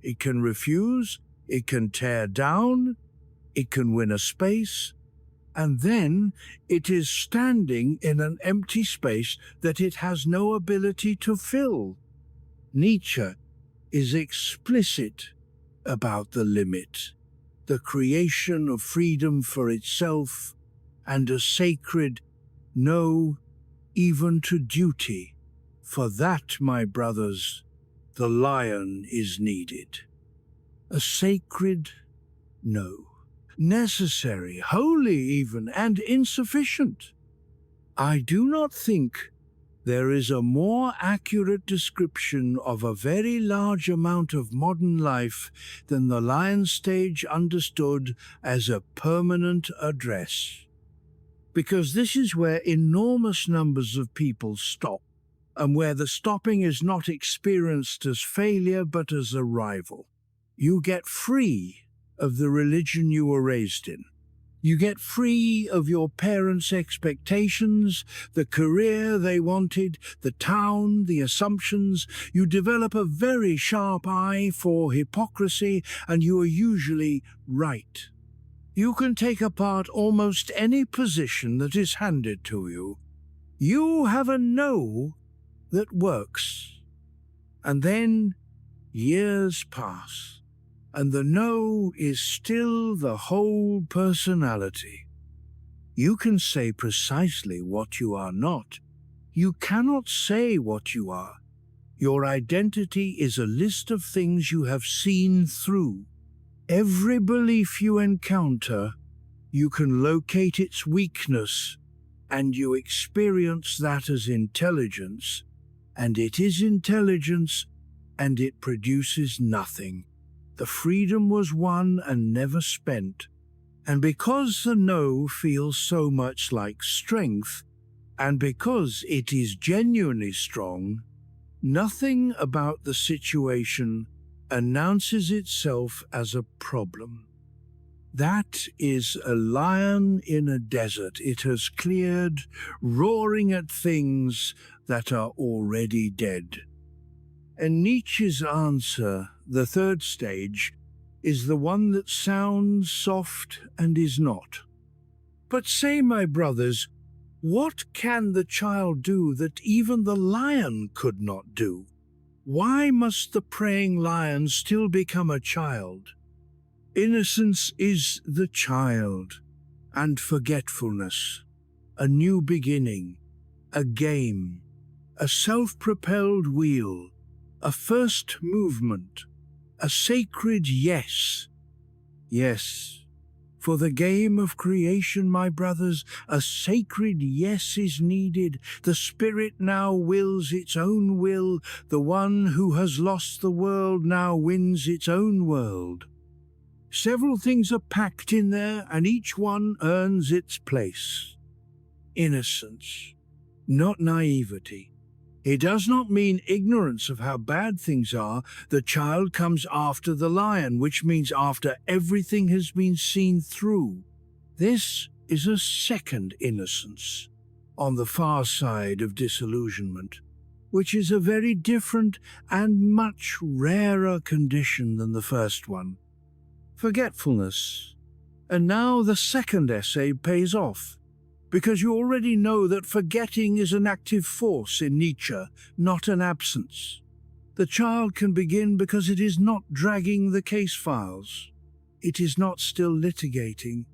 S1: It can refuse, it can tear down, it can win a space, and then it is standing in an empty space that it has no ability to fill. Nietzsche is explicit about the limit, the creation of freedom for itself, and a sacred No, even to duty. For that, my brothers, the lion is needed. A sacred? No. Necessary, holy even, and insufficient. I do not think there is a more accurate description of a very large amount of modern life than the lion stage understood as a permanent address. Because this is where enormous numbers of people stop, and where the stopping is not experienced as failure but as arrival. You get free of the religion you were raised in. You get free of your parents' expectations, the career they wanted, the town, the assumptions. You develop a very sharp eye for hypocrisy, and you are usually right. You can take apart almost any position that is handed to you. You have a no that works. And then years pass, and the no is still the whole personality. You can say precisely what you are not. You cannot say what you are. Your identity is a list of things you have seen through. Every belief you encounter, you can locate its weakness, and you experience that as intelligence, and it is intelligence, and it produces nothing. The freedom was won and never spent, and because the no feels so much like strength, and because it is genuinely strong, nothing about the situation announces itself as a problem. That is a lion in a desert it has cleared, roaring at things that are already dead. And Nietzsche's answer, the third stage, is the one that sounds soft and is not. But say, my brothers, what can the child do that even the lion could not do? Why must the preying lion still become a child? Innocence is the child, and forgetfulness, a new beginning, a game, a self-propelled wheel, a first movement, a sacred yes. Yes, for the game of creation, my brothers, a sacred yes is needed. The spirit now wills its own will. The one who has lost the world now wins its own world. Several things are packed in there, and each one earns its place. Innocence, not naivety. It does not mean ignorance of how bad things are. The child comes after the lion, which means after everything has been seen through. This is a second innocence, on the far side of disillusionment, which is a very different and much rarer condition than the first one. Forgetfulness. And now the second essay pays off, because you already know that forgetting is an active force in Nietzsche, not an absence. The child can begin because it is not dragging the case files. It is not still litigating.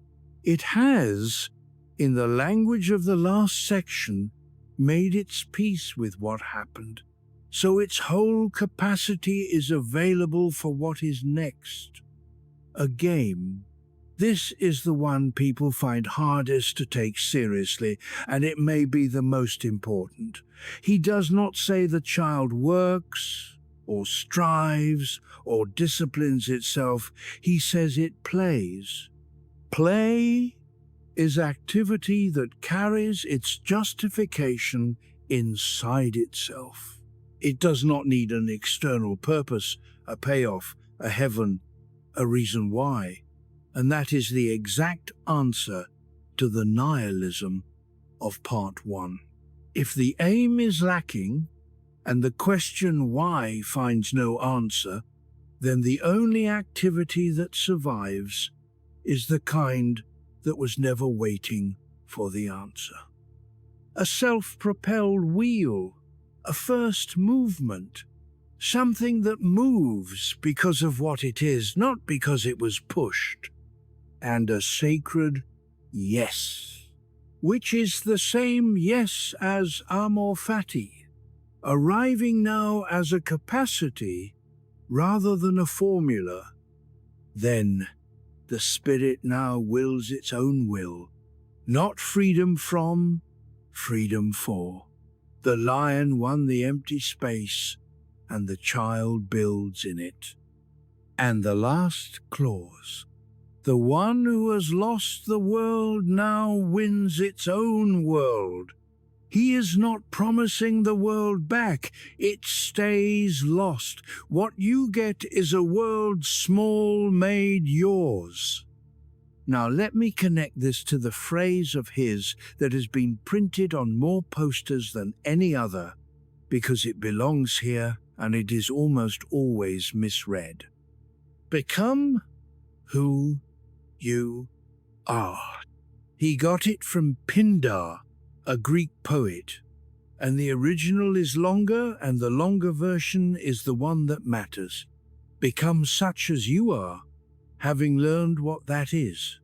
S1: It has, in the language of the last section, made its peace with what happened, so its whole capacity is available for what is next. A game. This is the one people find hardest to take seriously, and it may be the most important. He does not say the child works, or strives, or disciplines itself. He says it plays. Play is activity that carries its justification inside itself. It does not need an external purpose, a payoff, a heaven, a reason why. And that is the exact answer to the nihilism of part 1. If the aim is lacking, and the question why finds no answer, then the only activity that survives is the kind that was never waiting for the answer. A self-propelled wheel, a first movement, something that moves because of what it is, not because it was pushed. And a sacred yes. which is the same yes as amor fati, arriving now as a capacity rather than a formula. Then the spirit now wills its own will, not freedom from, freedom for. The lion won the empty space, and the child builds in it. And the last clause, the one who has lost the world now wins its own world. He is not promising the world back, it stays lost. What you get is a world small made yours. Now let me connect this to the phrase of his that has been printed on more posters than any other, because it belongs here and it is almost always misread. Become who you are. He got it from Pindar, a Greek poet, and the original is longer, and the longer version is the one that matters. Become such as you are, having learned what that is.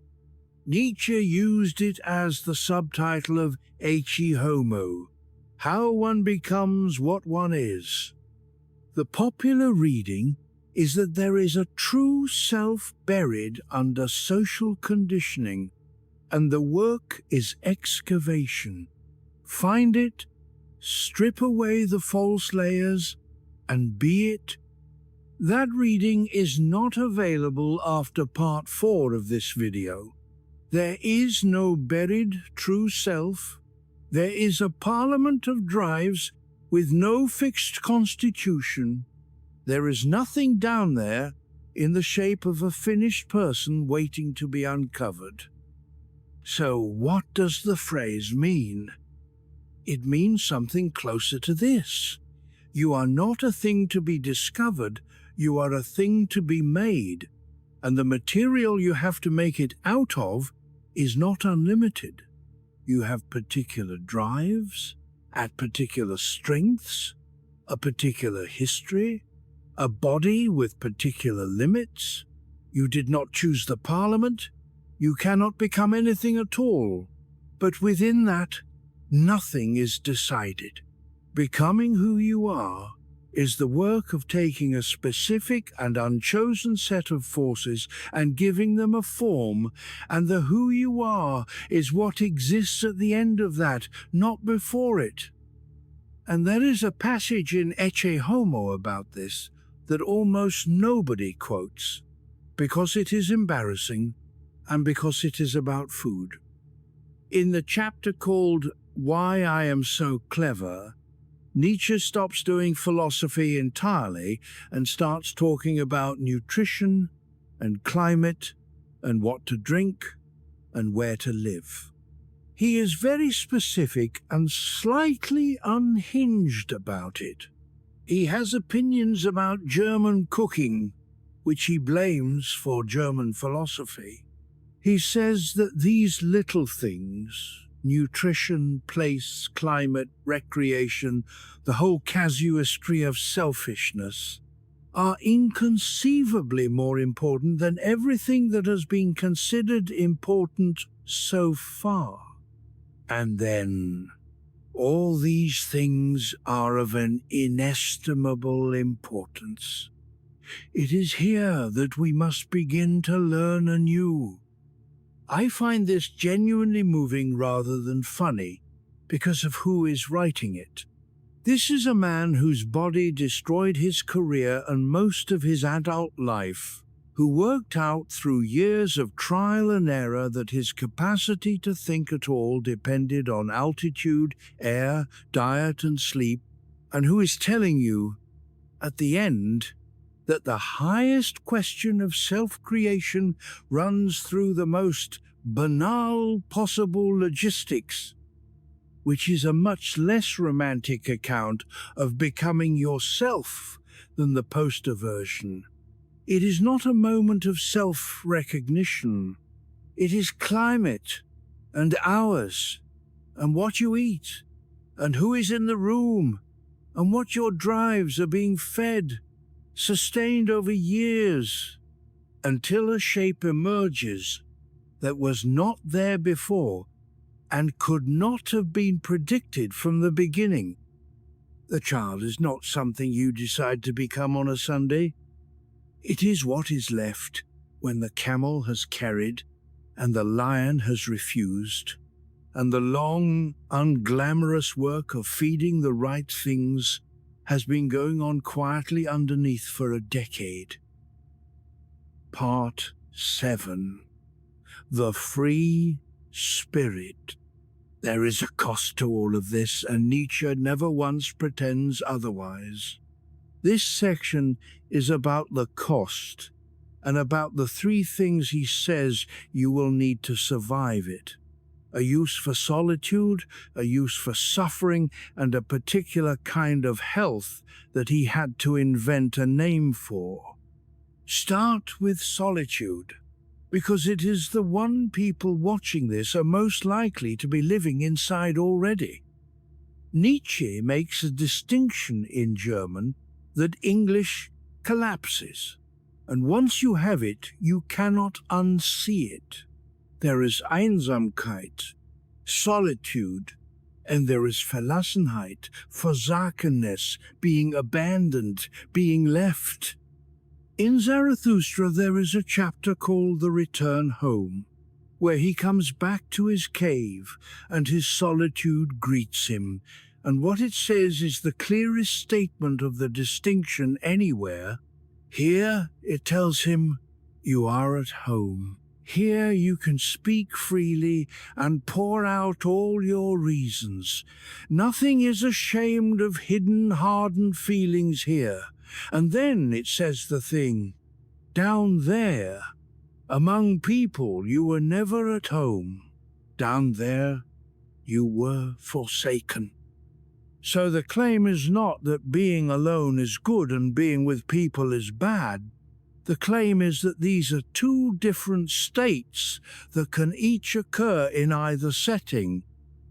S1: Nietzsche used it as the subtitle of Ecce Homo, how one becomes what one is. The popular reading is that there is a true self buried under social conditioning, and the work is excavation. Find it, strip away the false layers, and be it. That reading is not available after part 4 of this video. There is no buried true self. There is a parliament of drives with no fixed constitution. There is nothing down there in the shape of a finished person waiting to be uncovered. So what does the phrase mean? It means something closer to this. You are not a thing to be discovered, you are a thing to be made, and the material you have to make it out of is not unlimited. You have particular drives, at particular strengths, a particular history, a body with particular limits. You did not choose the parliament. You cannot become anything at all. But within that, nothing is decided. Becoming who you are is the work of taking a specific and unchosen set of forces and giving them a form, and the who you are is what exists at the end of that, not before it. And there is a passage in Ecce Homo about this that almost nobody quotes, because it is embarrassing and because it is about food. In the chapter called Why I Am So Clever, Nietzsche stops doing philosophy entirely and starts talking about nutrition and climate and what to drink and where to live. He is very specific and slightly unhinged about it. He has opinions about German cooking, which he blames for German philosophy. He says that these little things, nutrition, place, climate, recreation, the whole casuistry of selfishness, are inconceivably more important than everything that has been considered important so far. And then, all these things are of an inestimable importance. It is here that we must begin to learn anew. I find this genuinely moving rather than funny, because of who is writing it. This is a man whose body destroyed his career and most of his adult life, who worked out through years of trial and error that his capacity to think at all depended on altitude, air, diet, and sleep, and who is telling you, at the end, that the highest question of self-creation runs through the most banal possible logistics, which is a much less romantic account of becoming yourself than the poster version. It is not a moment of self-recognition. It is climate and hours and what you eat and who is in the room and what your drives are being fed, sustained over years, until a shape emerges that was not there before, and could not have been predicted from the beginning. The child is not something you decide to become on a Sunday. It is what is left when the camel has carried and the lion has refused, and the long, unglamorous work of feeding the right things has been going on quietly underneath for a decade. Part 7. The Free Spirit. There is a cost to all of this, and Nietzsche never once pretends otherwise. This section is about the cost, and about the 3 things he says you will need to survive it. A use for solitude, a use for suffering, and a particular kind of health that he had to invent a name for. Start with solitude, because it is the one people watching this are most likely to be living inside already. Nietzsche makes a distinction in German that English collapses, and once you have it, you cannot unsee it. There is Einsamkeit, solitude, and there is Verlassenheit, Versakenness, being abandoned, being left. In Zarathustra there is a chapter called The Return Home, where he comes back to his cave and his solitude greets him, and what it says is the clearest statement of the distinction anywhere. Here it tells him, you are at home. Here you can speak freely and pour out all your reasons. Nothing is ashamed of hidden, hardened feelings here. And then it says the thing, down there, among people you were never at home. Down there you were forsaken. So the claim is not that being alone is good and being with people is bad. The claim is that these are 2 different states that can each occur in either setting.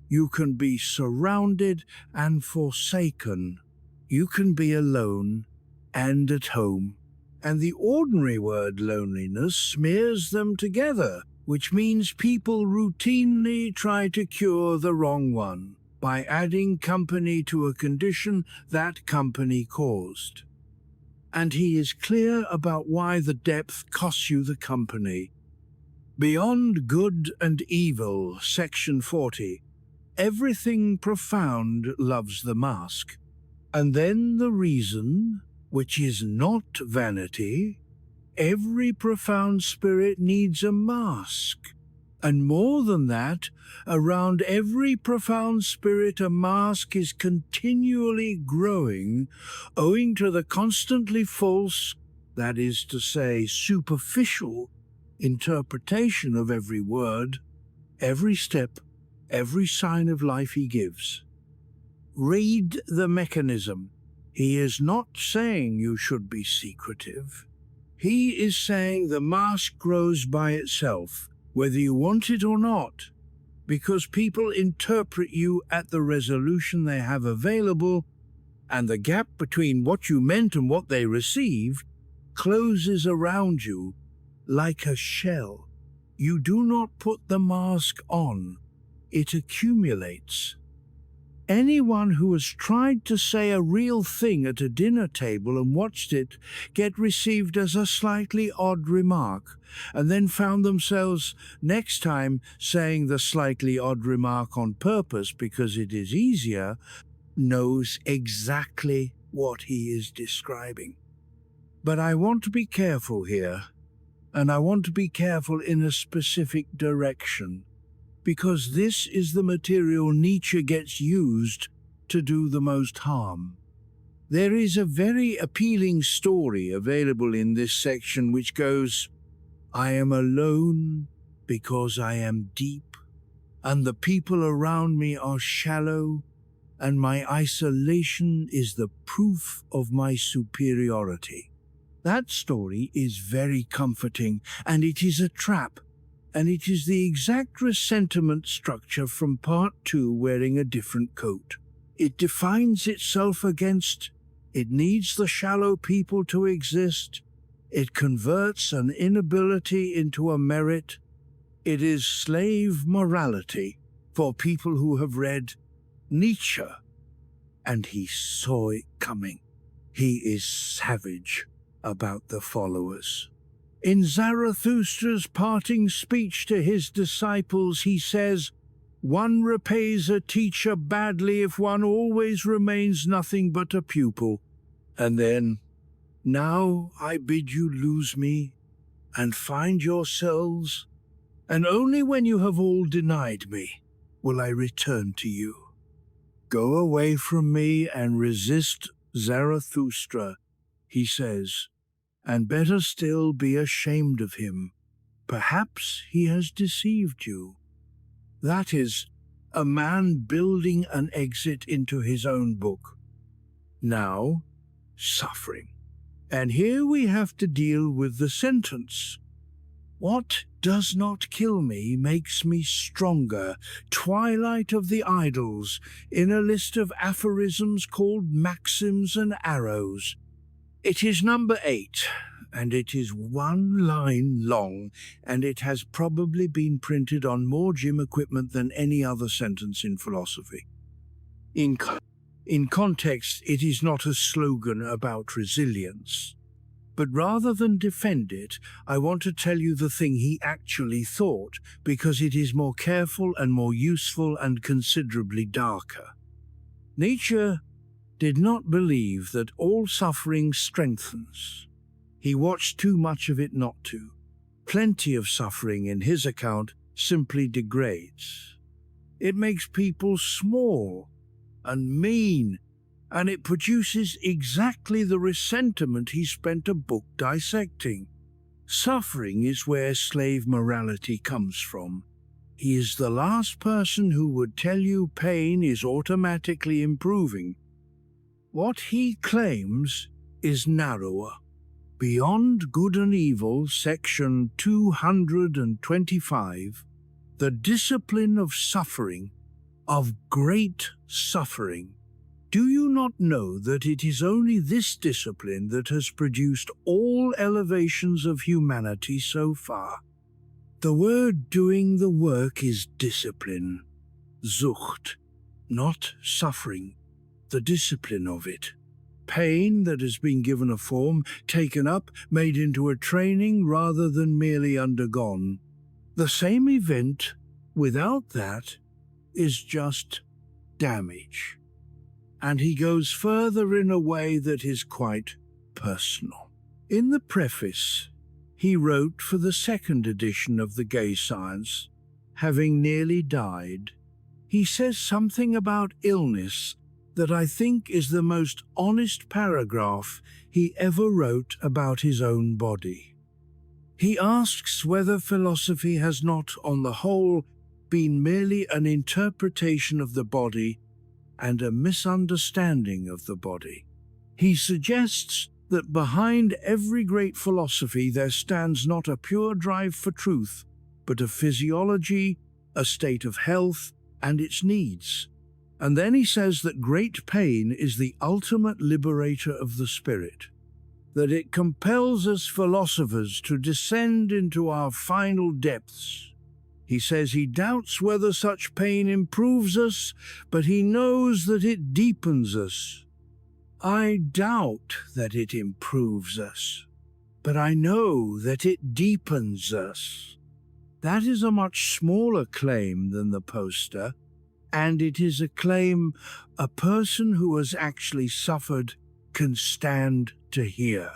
S1: You can be surrounded and forsaken. You can be alone and at home. And the ordinary word loneliness smears them together, which means people routinely try to cure the wrong one by adding company to a condition that company caused. And he is clear about why the depth costs you the company. Beyond Good and Evil, section 40, everything profound loves the mask. And then the reason, which is not vanity, every profound spirit needs a mask. And more than that, around every profound spirit a mask is continually growing, owing to the constantly false, that is to say, superficial, interpretation of every word, every step, every sign of life he gives. Read the mechanism. He is not saying you should be secretive. He is saying the mask grows by itself, whether you want it or not, because people interpret you at the resolution they have available, and the gap between what you meant and what they received closes around you like a shell. You do not put the mask on. It accumulates. Anyone who has tried to say a real thing at a dinner table and watched it get received as a slightly odd remark, and then found themselves next time saying the slightly odd remark on purpose because it is easier, knows exactly what he is describing. But I want to be careful here, and I want to be careful in a specific direction, because this is the material Nietzsche gets used to do the most harm. There is a very appealing story available in this section which goes, I am alone because I am deep, and the people around me are shallow, and my isolation is the proof of my superiority. That story is very comforting, and it is a trap. And it is the exact resentment structure from part 2 wearing a different coat. It defines itself against, it needs the shallow people to exist, it converts an inability into a merit, it is slave morality, for people who have read Nietzsche, and he saw it coming. He is savage about the followers. In Zarathustra's parting speech to his disciples, he says, "One repays a teacher badly if one always remains nothing but a pupil." And then, "Now I bid you lose me, and find yourselves, and only when you have all denied me will I return to you. Go away from me and resist Zarathustra," he says, "and better still be ashamed of him. Perhaps he has deceived you." That is a man building an exit into his own book. Now, suffering. And here we have to deal with the sentence. "What does not kill me makes me stronger," twilight of the idols, in a list of aphorisms called maxims and arrows. It is number 8, and it is 1 line long, and it has probably been printed on more gym equipment than any other sentence in philosophy. In context, it is not a slogan about resilience. But rather than defend it, I want to tell you the thing he actually thought, because it is more careful and more useful and considerably darker. Nietzsche did not believe that all suffering strengthens. He watched too much of it not to. Plenty of suffering, in his account, simply degrades. It makes people small and mean, and it produces exactly the resentment he spent a book dissecting. Suffering is where slave morality comes from. He is the last person who would tell you pain is automatically improving. What he claims is narrower. Beyond Good and Evil, section 225, the discipline of suffering, of great suffering. Do you not know that it is only this discipline that has produced all elevations of humanity so far? The word doing the work is discipline, Zucht, not suffering, the discipline of it. Pain that has been given a form, taken up, made into a training rather than merely undergone. The same event, without that, is just damage. And he goes further in a way that is quite personal. In the preface, he wrote for the 2nd edition of the Gay Science, having nearly died. He says something about illness that I think is the most honest paragraph he ever wrote about his own body. He asks whether philosophy has not, on the whole, been merely an interpretation of the body and a misunderstanding of the body. He suggests that behind every great philosophy there stands not a pure drive for truth, but a physiology, a state of health, and its needs. And then he says that great pain is the ultimate liberator of the spirit, that it compels us philosophers to descend into our final depths. He says he doubts whether such pain improves us, but he knows that it deepens us. I doubt that it improves us, but I know that it deepens us. That is a much smaller claim than the poster, and it is a claim a person who has actually suffered can stand to hear.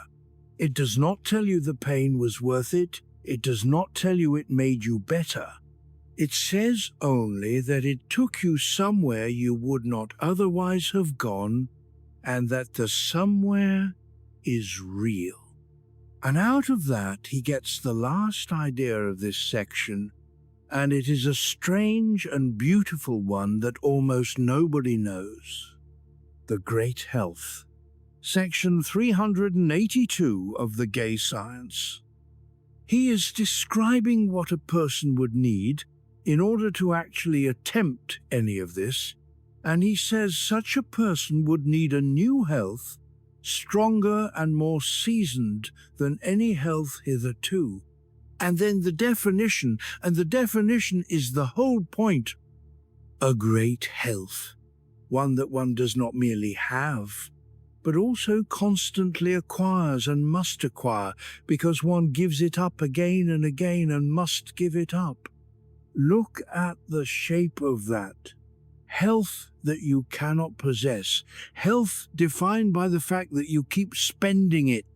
S1: It does not tell you the pain was worth it. It does not tell you it made you better. It says only that it took you somewhere you would not otherwise have gone, and that the somewhere is real. And out of that he gets the last idea of this section, and it is a strange and beautiful one that almost nobody knows. The Great Health. Section 382 of the Gay Science. He is describing what a person would need in order to actually attempt any of this, and he says such a person would need a new health, stronger and more seasoned than any health hitherto. And then the definition, and the definition is the whole point. a great health, one that one does not merely have, but also constantly acquires and must acquire because one gives it up again and again and must give it up. Look at the shape of that. Health that you cannot possess. Health defined by the fact that you keep spending it.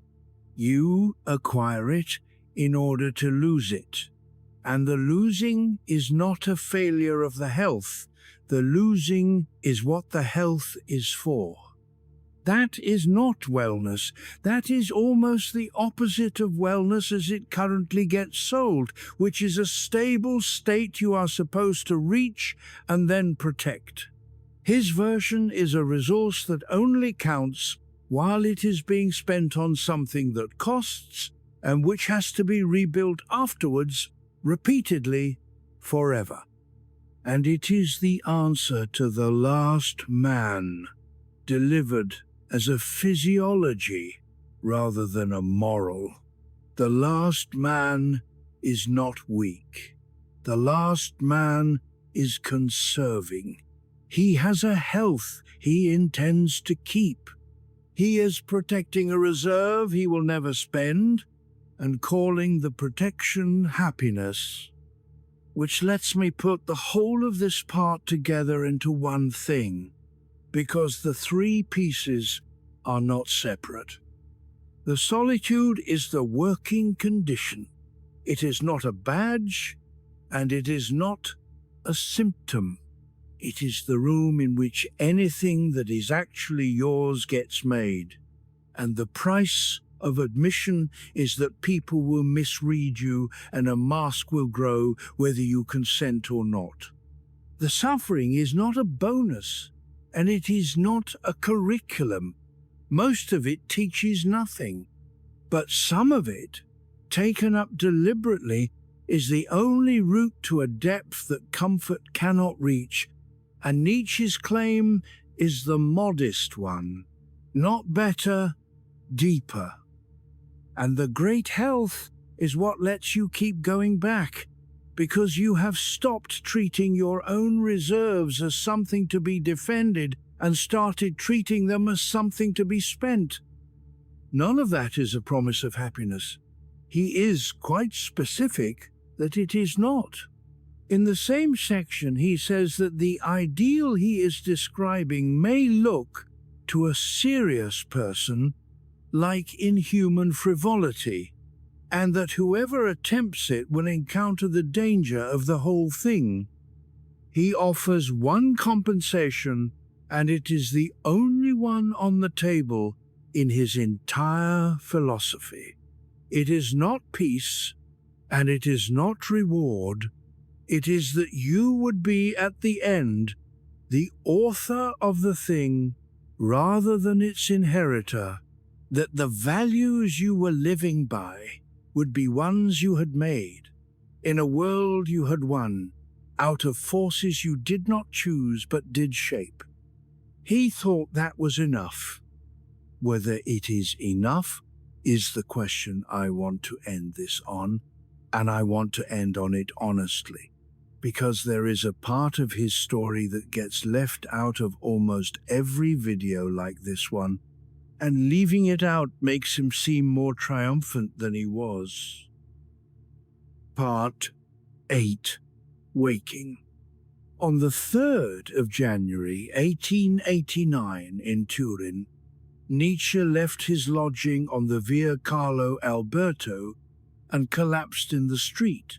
S1: You acquire it in order to lose it. And the losing is not a failure of the health. The losing is what the health is for. That is not wellness. That is almost the opposite of wellness as it currently gets sold, which is a stable state you are supposed to reach and then protect. His version is a resource that only counts while it is being spent on something that costs and which has to be rebuilt afterwards, repeatedly, forever. And it is the answer to the last man, delivered as a physiology rather than a moral. The last man is not weak. The last man is conserving. He has a health he intends to keep. He is protecting a reserve he will never spend and calling the protection happiness, which lets me put the whole of this part together into one thing, because the three pieces are not separate. The solitude is the working condition. It is not a badge, and it is not a symptom. It is the room in which anything that is actually yours gets made, and the price of admission is that people will misread you and a mask will grow whether you consent or not. The suffering is not a bonus, and it is not a curriculum. Most of it teaches nothing, but some of it, taken up deliberately, is the only route to a depth that comfort cannot reach, and Nietzsche's claim is the modest one, not better, deeper. And the great health is what lets you keep going back, because you have stopped treating your own reserves as something to be defended and started treating them as something to be spent. None of that is a promise of happiness. He is quite specific that it is not. In the same section, he says that the ideal he is describing may look, to a serious person, like inhuman frivolity, and that whoever attempts it will encounter the danger of the whole thing. He offers one compensation, and it is the only one on the table in his entire philosophy. It is not peace, and it is not reward. It is that you would be, at the end, the author of the thing rather than its inheritor, that the values you were living by would be ones you had made, in a world you had won, out of forces you did not choose but did shape. He thought that was enough. Whether it is enough is the question I want to end this on, and I want to end on it honestly, because there is a part of his story that gets left out of almost every video like this one, and leaving it out makes him seem more triumphant than he was. Part 8. Waking. On the 3rd of January 1889 in Turin, Nietzsche left his lodging on the Via Carlo Alberto and collapsed in the street.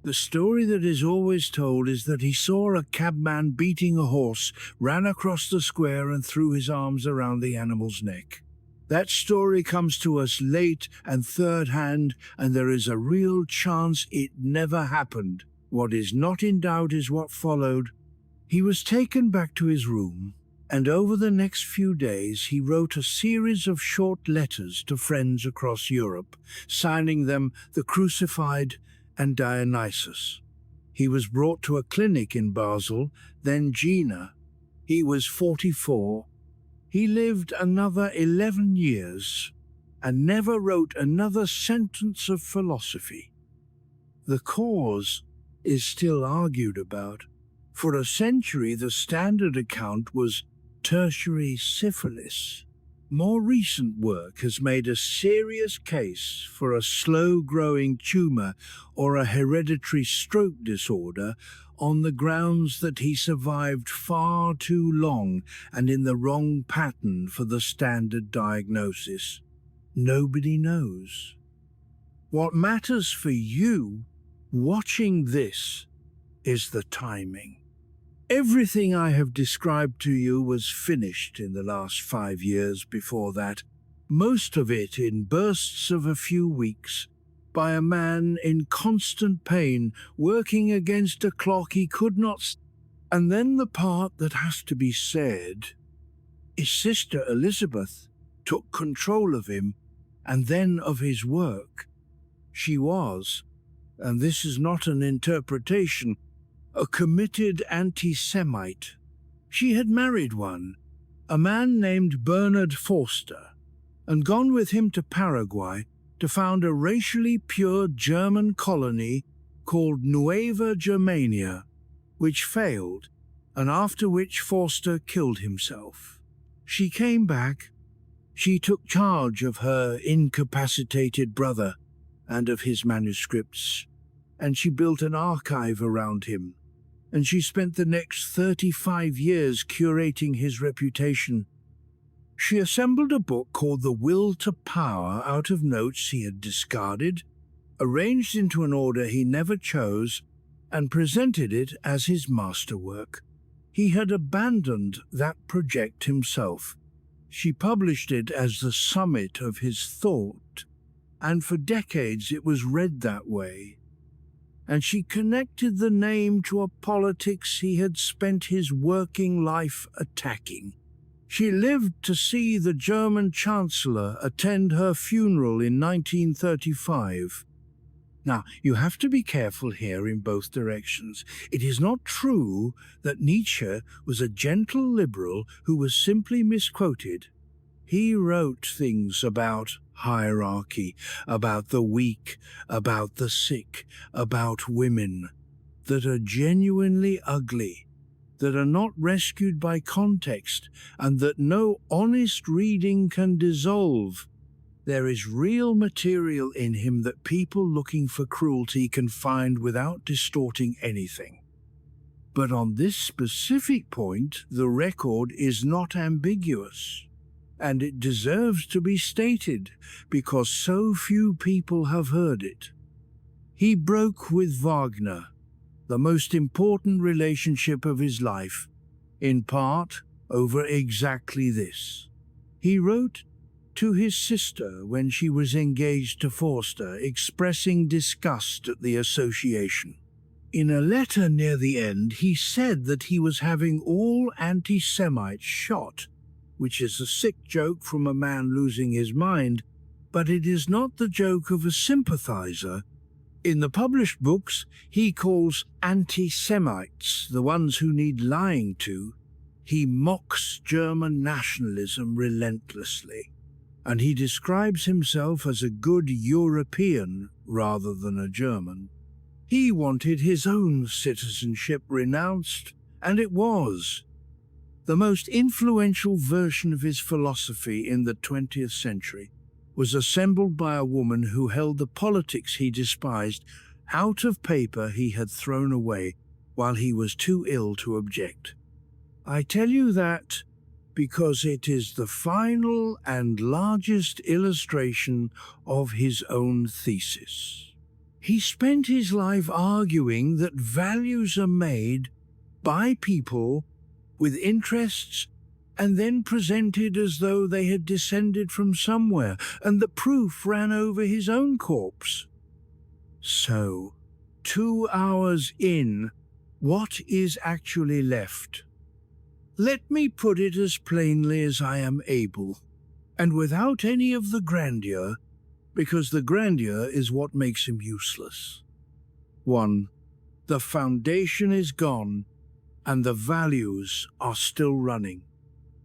S1: The story that is always told is that he saw a cabman beating a horse, ran across the square and threw his arms around the animal's neck. That story comes to us late and third-hand, and there is a real chance it never happened. What is not in doubt is what followed. He was taken back to his room, and over the next few days he wrote a series of short letters to friends across Europe, signing them the Crucified and Dionysus. He was brought to a clinic in Basel, then Jena. He was 44. He lived another 11 years and never wrote another sentence of philosophy. The cause is still argued about. For a century, the standard account was tertiary syphilis. More recent work has made a serious case for a slow-growing tumor or a hereditary stroke disorder on the grounds that he survived far too long and in the wrong pattern for the standard diagnosis. Nobody knows. What matters for you, watching this, is the timing. Everything I have described to you was finished in the last 5 years before that, most of it in bursts of a few weeks, by a man in constant pain, working against a clock he could not. And then the part that has to be said, his sister Elizabeth took control of him and then of his work. She was, and this is not an interpretation, a committed anti-Semite. She had married one, a man named Bernard Forster, and gone with him to Paraguay to found a racially pure German colony called Nueva Germania, which failed, and after which Forster killed himself. She came back. She took charge of her incapacitated brother and of his manuscripts, and she built an archive around him, and she spent the next 35 years curating his reputation. She assembled a book called The Will to Power out of notes he had discarded, arranged into an order he never chose, and presented it as his masterwork. He had abandoned that project himself. She published it as the summit of his thought, and for decades it was read that way. And she connected the name to a politics he had spent his working life attacking. She lived to see the German Chancellor attend her funeral in 1935. Now, you have to be careful here in both directions. It is not true that Nietzsche was a gentle liberal who was simply misquoted. He wrote things about hierarchy, about the weak, about the sick, about women, that are genuinely ugly, that are not rescued by context, and that no honest reading can dissolve. There is real material in him that people looking for cruelty can find without distorting anything. But on this specific point, the record is not ambiguous. And it deserves to be stated because so few people have heard it. He broke with Wagner, the most important relationship of his life, in part over exactly this. He wrote to his sister when she was engaged to Forster, expressing disgust at the association. In a letter near the end, he said that he was having all anti-Semites shot, which is a sick joke from a man losing his mind, but it is not the joke of a sympathizer. In the published books, he calls anti-Semites the ones who need lying to. He mocks German nationalism relentlessly, and he describes himself as a good European rather than a German. He wanted his own citizenship renounced, and it was. The most influential version of his philosophy in the 20th century was assembled by a woman who held the politics he despised out of paper he had thrown away while he was too ill to object. I tell you that because it is the final and largest illustration of his own thesis. He spent his life arguing that values are made by people with interests and then presented as though they had descended from somewhere, and the proof ran over his own corpse. So, 2 hours in, what is actually left? Let me put it as plainly as I am able, and without any of the grandeur, because the grandeur is what makes him useless. 1. The foundation is gone, and the values are still running.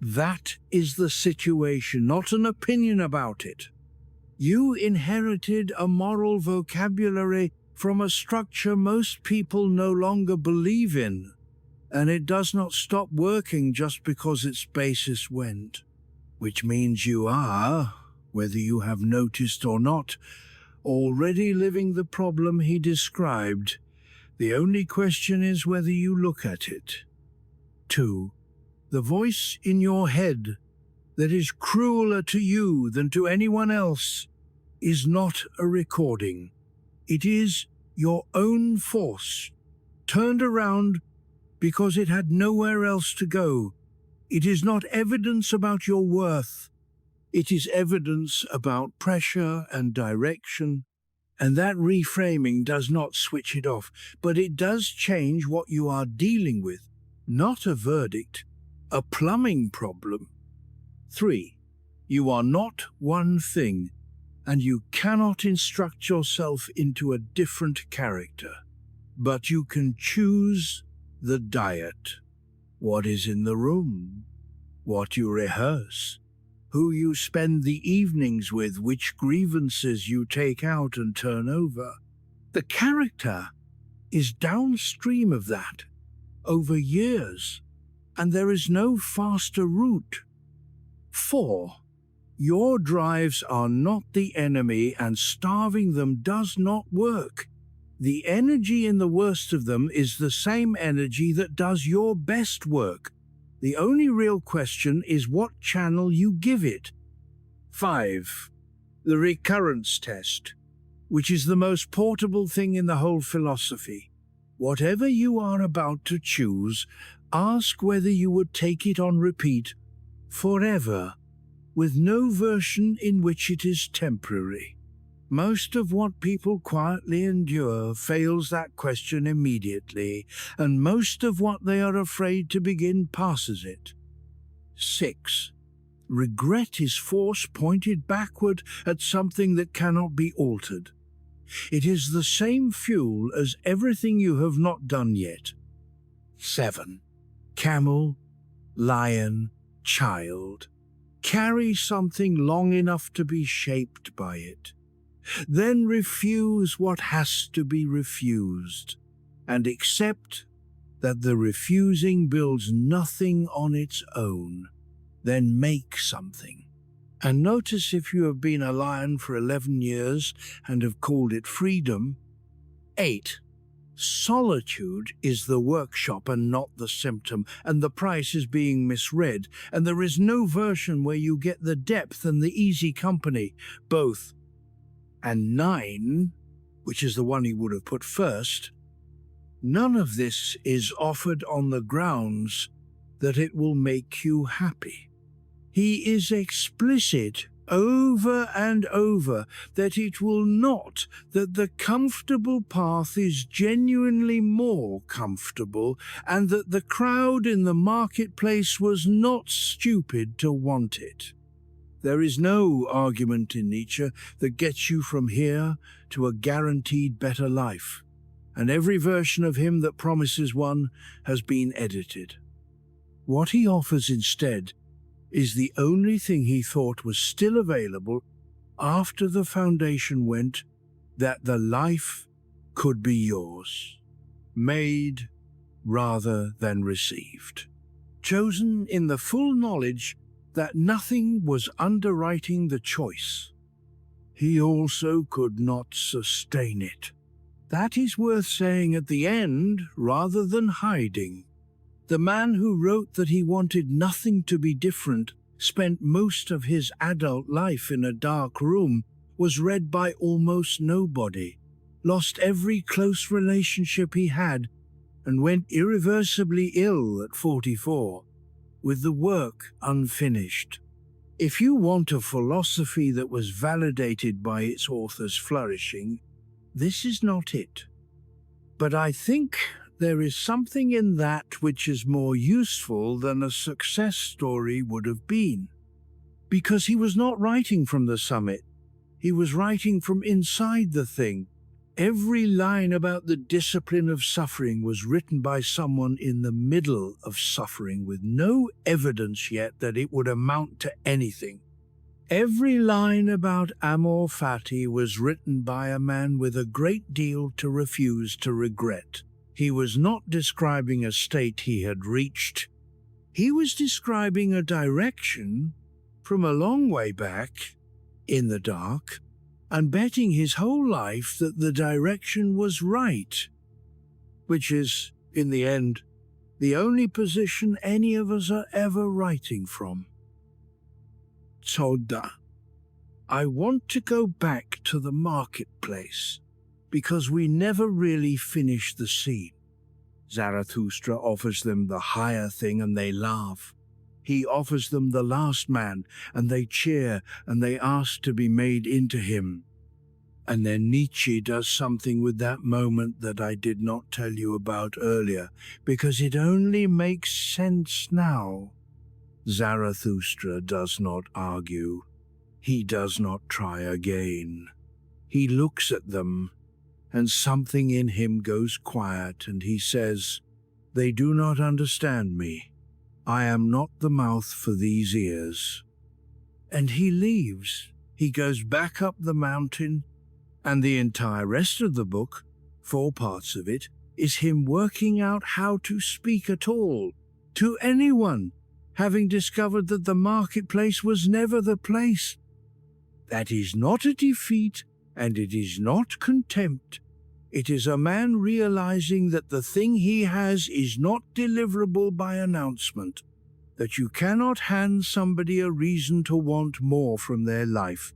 S1: That is the situation, not an opinion about it. You inherited a moral vocabulary from a structure most people no longer believe in. and it does not stop working just because its basis went. Which means you are, whether you have noticed or not, already living the problem he described. The only question is whether you look at it. 2. The voice in your head that is crueler to you than to anyone else is not a recording. It is your own force, turned around because it had nowhere else to go. It is not evidence about your worth. It is evidence about pressure and direction, and that reframing does not switch it off, but it does change what you are dealing with, not a verdict, a plumbing problem. 3. You are not one thing, and you cannot instruct yourself into a different character, but you can choose the diet, what is in the room, what you rehearse, who you spend the evenings with, which grievances you take out and turn over. The character is downstream of that, over years, and there is no faster route. 4. Your drives are not the enemy, and starving them does not work. The energy in the worst of them is the same energy that does your best work. The only real question is what channel you give it. 5. The recurrence test, which is the most portable thing in the whole philosophy. Whatever you are about to choose, ask whether you would take it on repeat forever, with no version in which it is temporary. Most of what people quietly endure fails that question immediately, and most of what they are afraid to begin passes it. 6. Regret is force pointed backward at something that cannot be altered. It is the same fuel as everything you have not done yet. 7. Camel, lion, child. Carry something long enough to be shaped by it. Then refuse what has to be refused, and accept that the refusing builds nothing on its own. Then make something. And notice if you have been a lion for 11 years and have called it freedom. 8. Solitude is the workshop and not the symptom, and the price is being misread, and there is no version where you get the depth and the easy company, both. And 9, which is the one he would have put first, none of this is offered on the grounds that it will make you happy. He is explicit over and over that it will not, that the comfortable path is genuinely more comfortable, and that the crowd in the marketplace was not stupid to want it. There is no argument in Nietzsche that gets you from here to a guaranteed better life, and every version of him that promises one has been edited. What he offers instead is the only thing he thought was still available after the foundation went, that the life could be yours, made rather than received, chosen in the full knowledge that nothing was underwriting the choice. He also could not sustain it. That is worth saying at the end rather than hiding. The man who wrote that he wanted nothing to be different spent most of his adult life in a dark room, was read by almost nobody, lost every close relationship he had, and went irreversibly ill at 44. With the work unfinished. If you want a philosophy that was validated by its author's flourishing, this is not it. But I think there is something in that which is more useful than a success story would have been. Because he was not writing from the summit, he was writing from inside the thing. Every line about the discipline of suffering was written by someone in the middle of suffering with no evidence yet that it would amount to anything. Every line about amor fati was written by a man with a great deal to refuse to regret. He was not describing a state he had reached. He was describing a direction from a long way back in the dark, and betting his whole life that the direction was right, which is, in the end, the only position any of us are ever writing from. Coda. I want to go back to the marketplace, because we never really finished the scene. Zarathustra offers them the higher thing and they laugh. He offers them the last man and they cheer and they ask to be made into him. And then Nietzsche does something with that moment that I did not tell you about earlier, because it only makes sense now. Zarathustra does not argue. He does not try again. He looks at them, and something in him goes quiet, and he says, "They do not understand me. I am not the mouth for these ears." And he leaves. He goes back up the mountain, and the entire rest of the book, 4 parts of it, is him working out how to speak at all, to anyone, having discovered that the marketplace was never the place. That is not a defeat, and it is not contempt. It is a man realizing that the thing he has is not deliverable by announcement, that you cannot hand somebody a reason to want more from their life.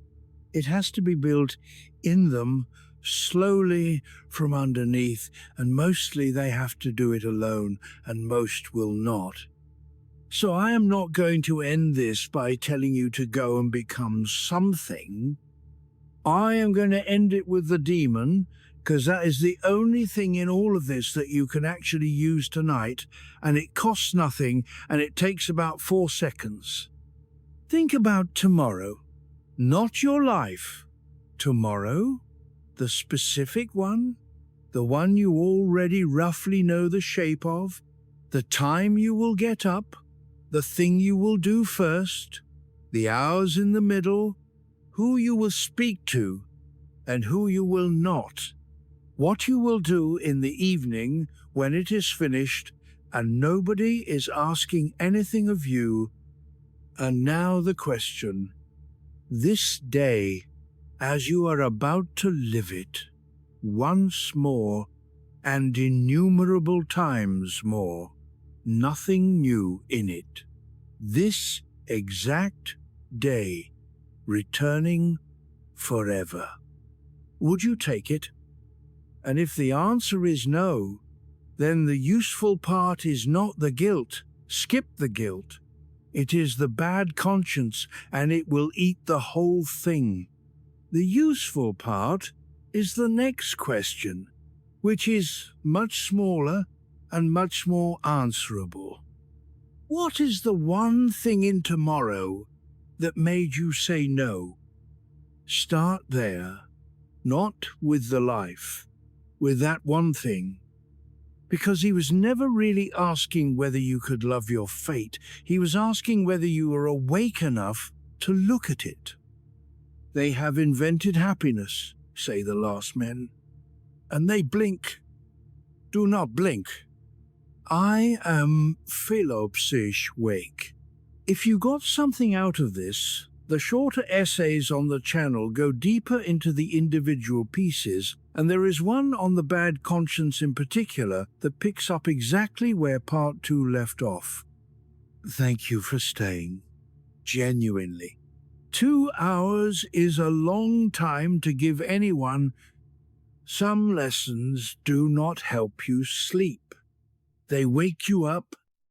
S1: It has to be built in them, slowly from underneath, and mostly they have to do it alone, and most will not. So I am not going to end this by telling you to go and become something. I am going to end it with the demon, because that is the only thing in all of this that you can actually use tonight, and it costs nothing, and it takes about 4 seconds. Think about tomorrow, not your life. Tomorrow, the specific one, the one you already roughly know the shape of, the time you will get up, the thing you will do first, the hours in the middle, who you will speak to, and who you will not, what you will do in the evening when it is finished and nobody is asking anything of you. And now the question, this day, as you are about to live it, once more and innumerable times more, nothing new in it, this exact day, returning forever. Would you take it? And if the answer is no, then the useful part is not the guilt. Skip the guilt. It is the bad conscience, and it will eat the whole thing. The useful part is the next question, which is much smaller and much more answerable. What is the one thing in tomorrow that made you say no? Start there, not with the life, with that one thing. Because he was never really asking whether you could love your fate. He was asking whether you were awake enough to look at it. They have invented happiness, say the last men, and they blink. Do not blink. I am PhiloPsych Wake. If you got something out of this, the shorter essays on the channel go deeper into the individual pieces, and there is one on the bad conscience in particular that picks up exactly where part 2 left off. Thank you for staying. Genuinely. 2 hours is a long time to give anyone. Some lessons do not help you sleep. They wake you up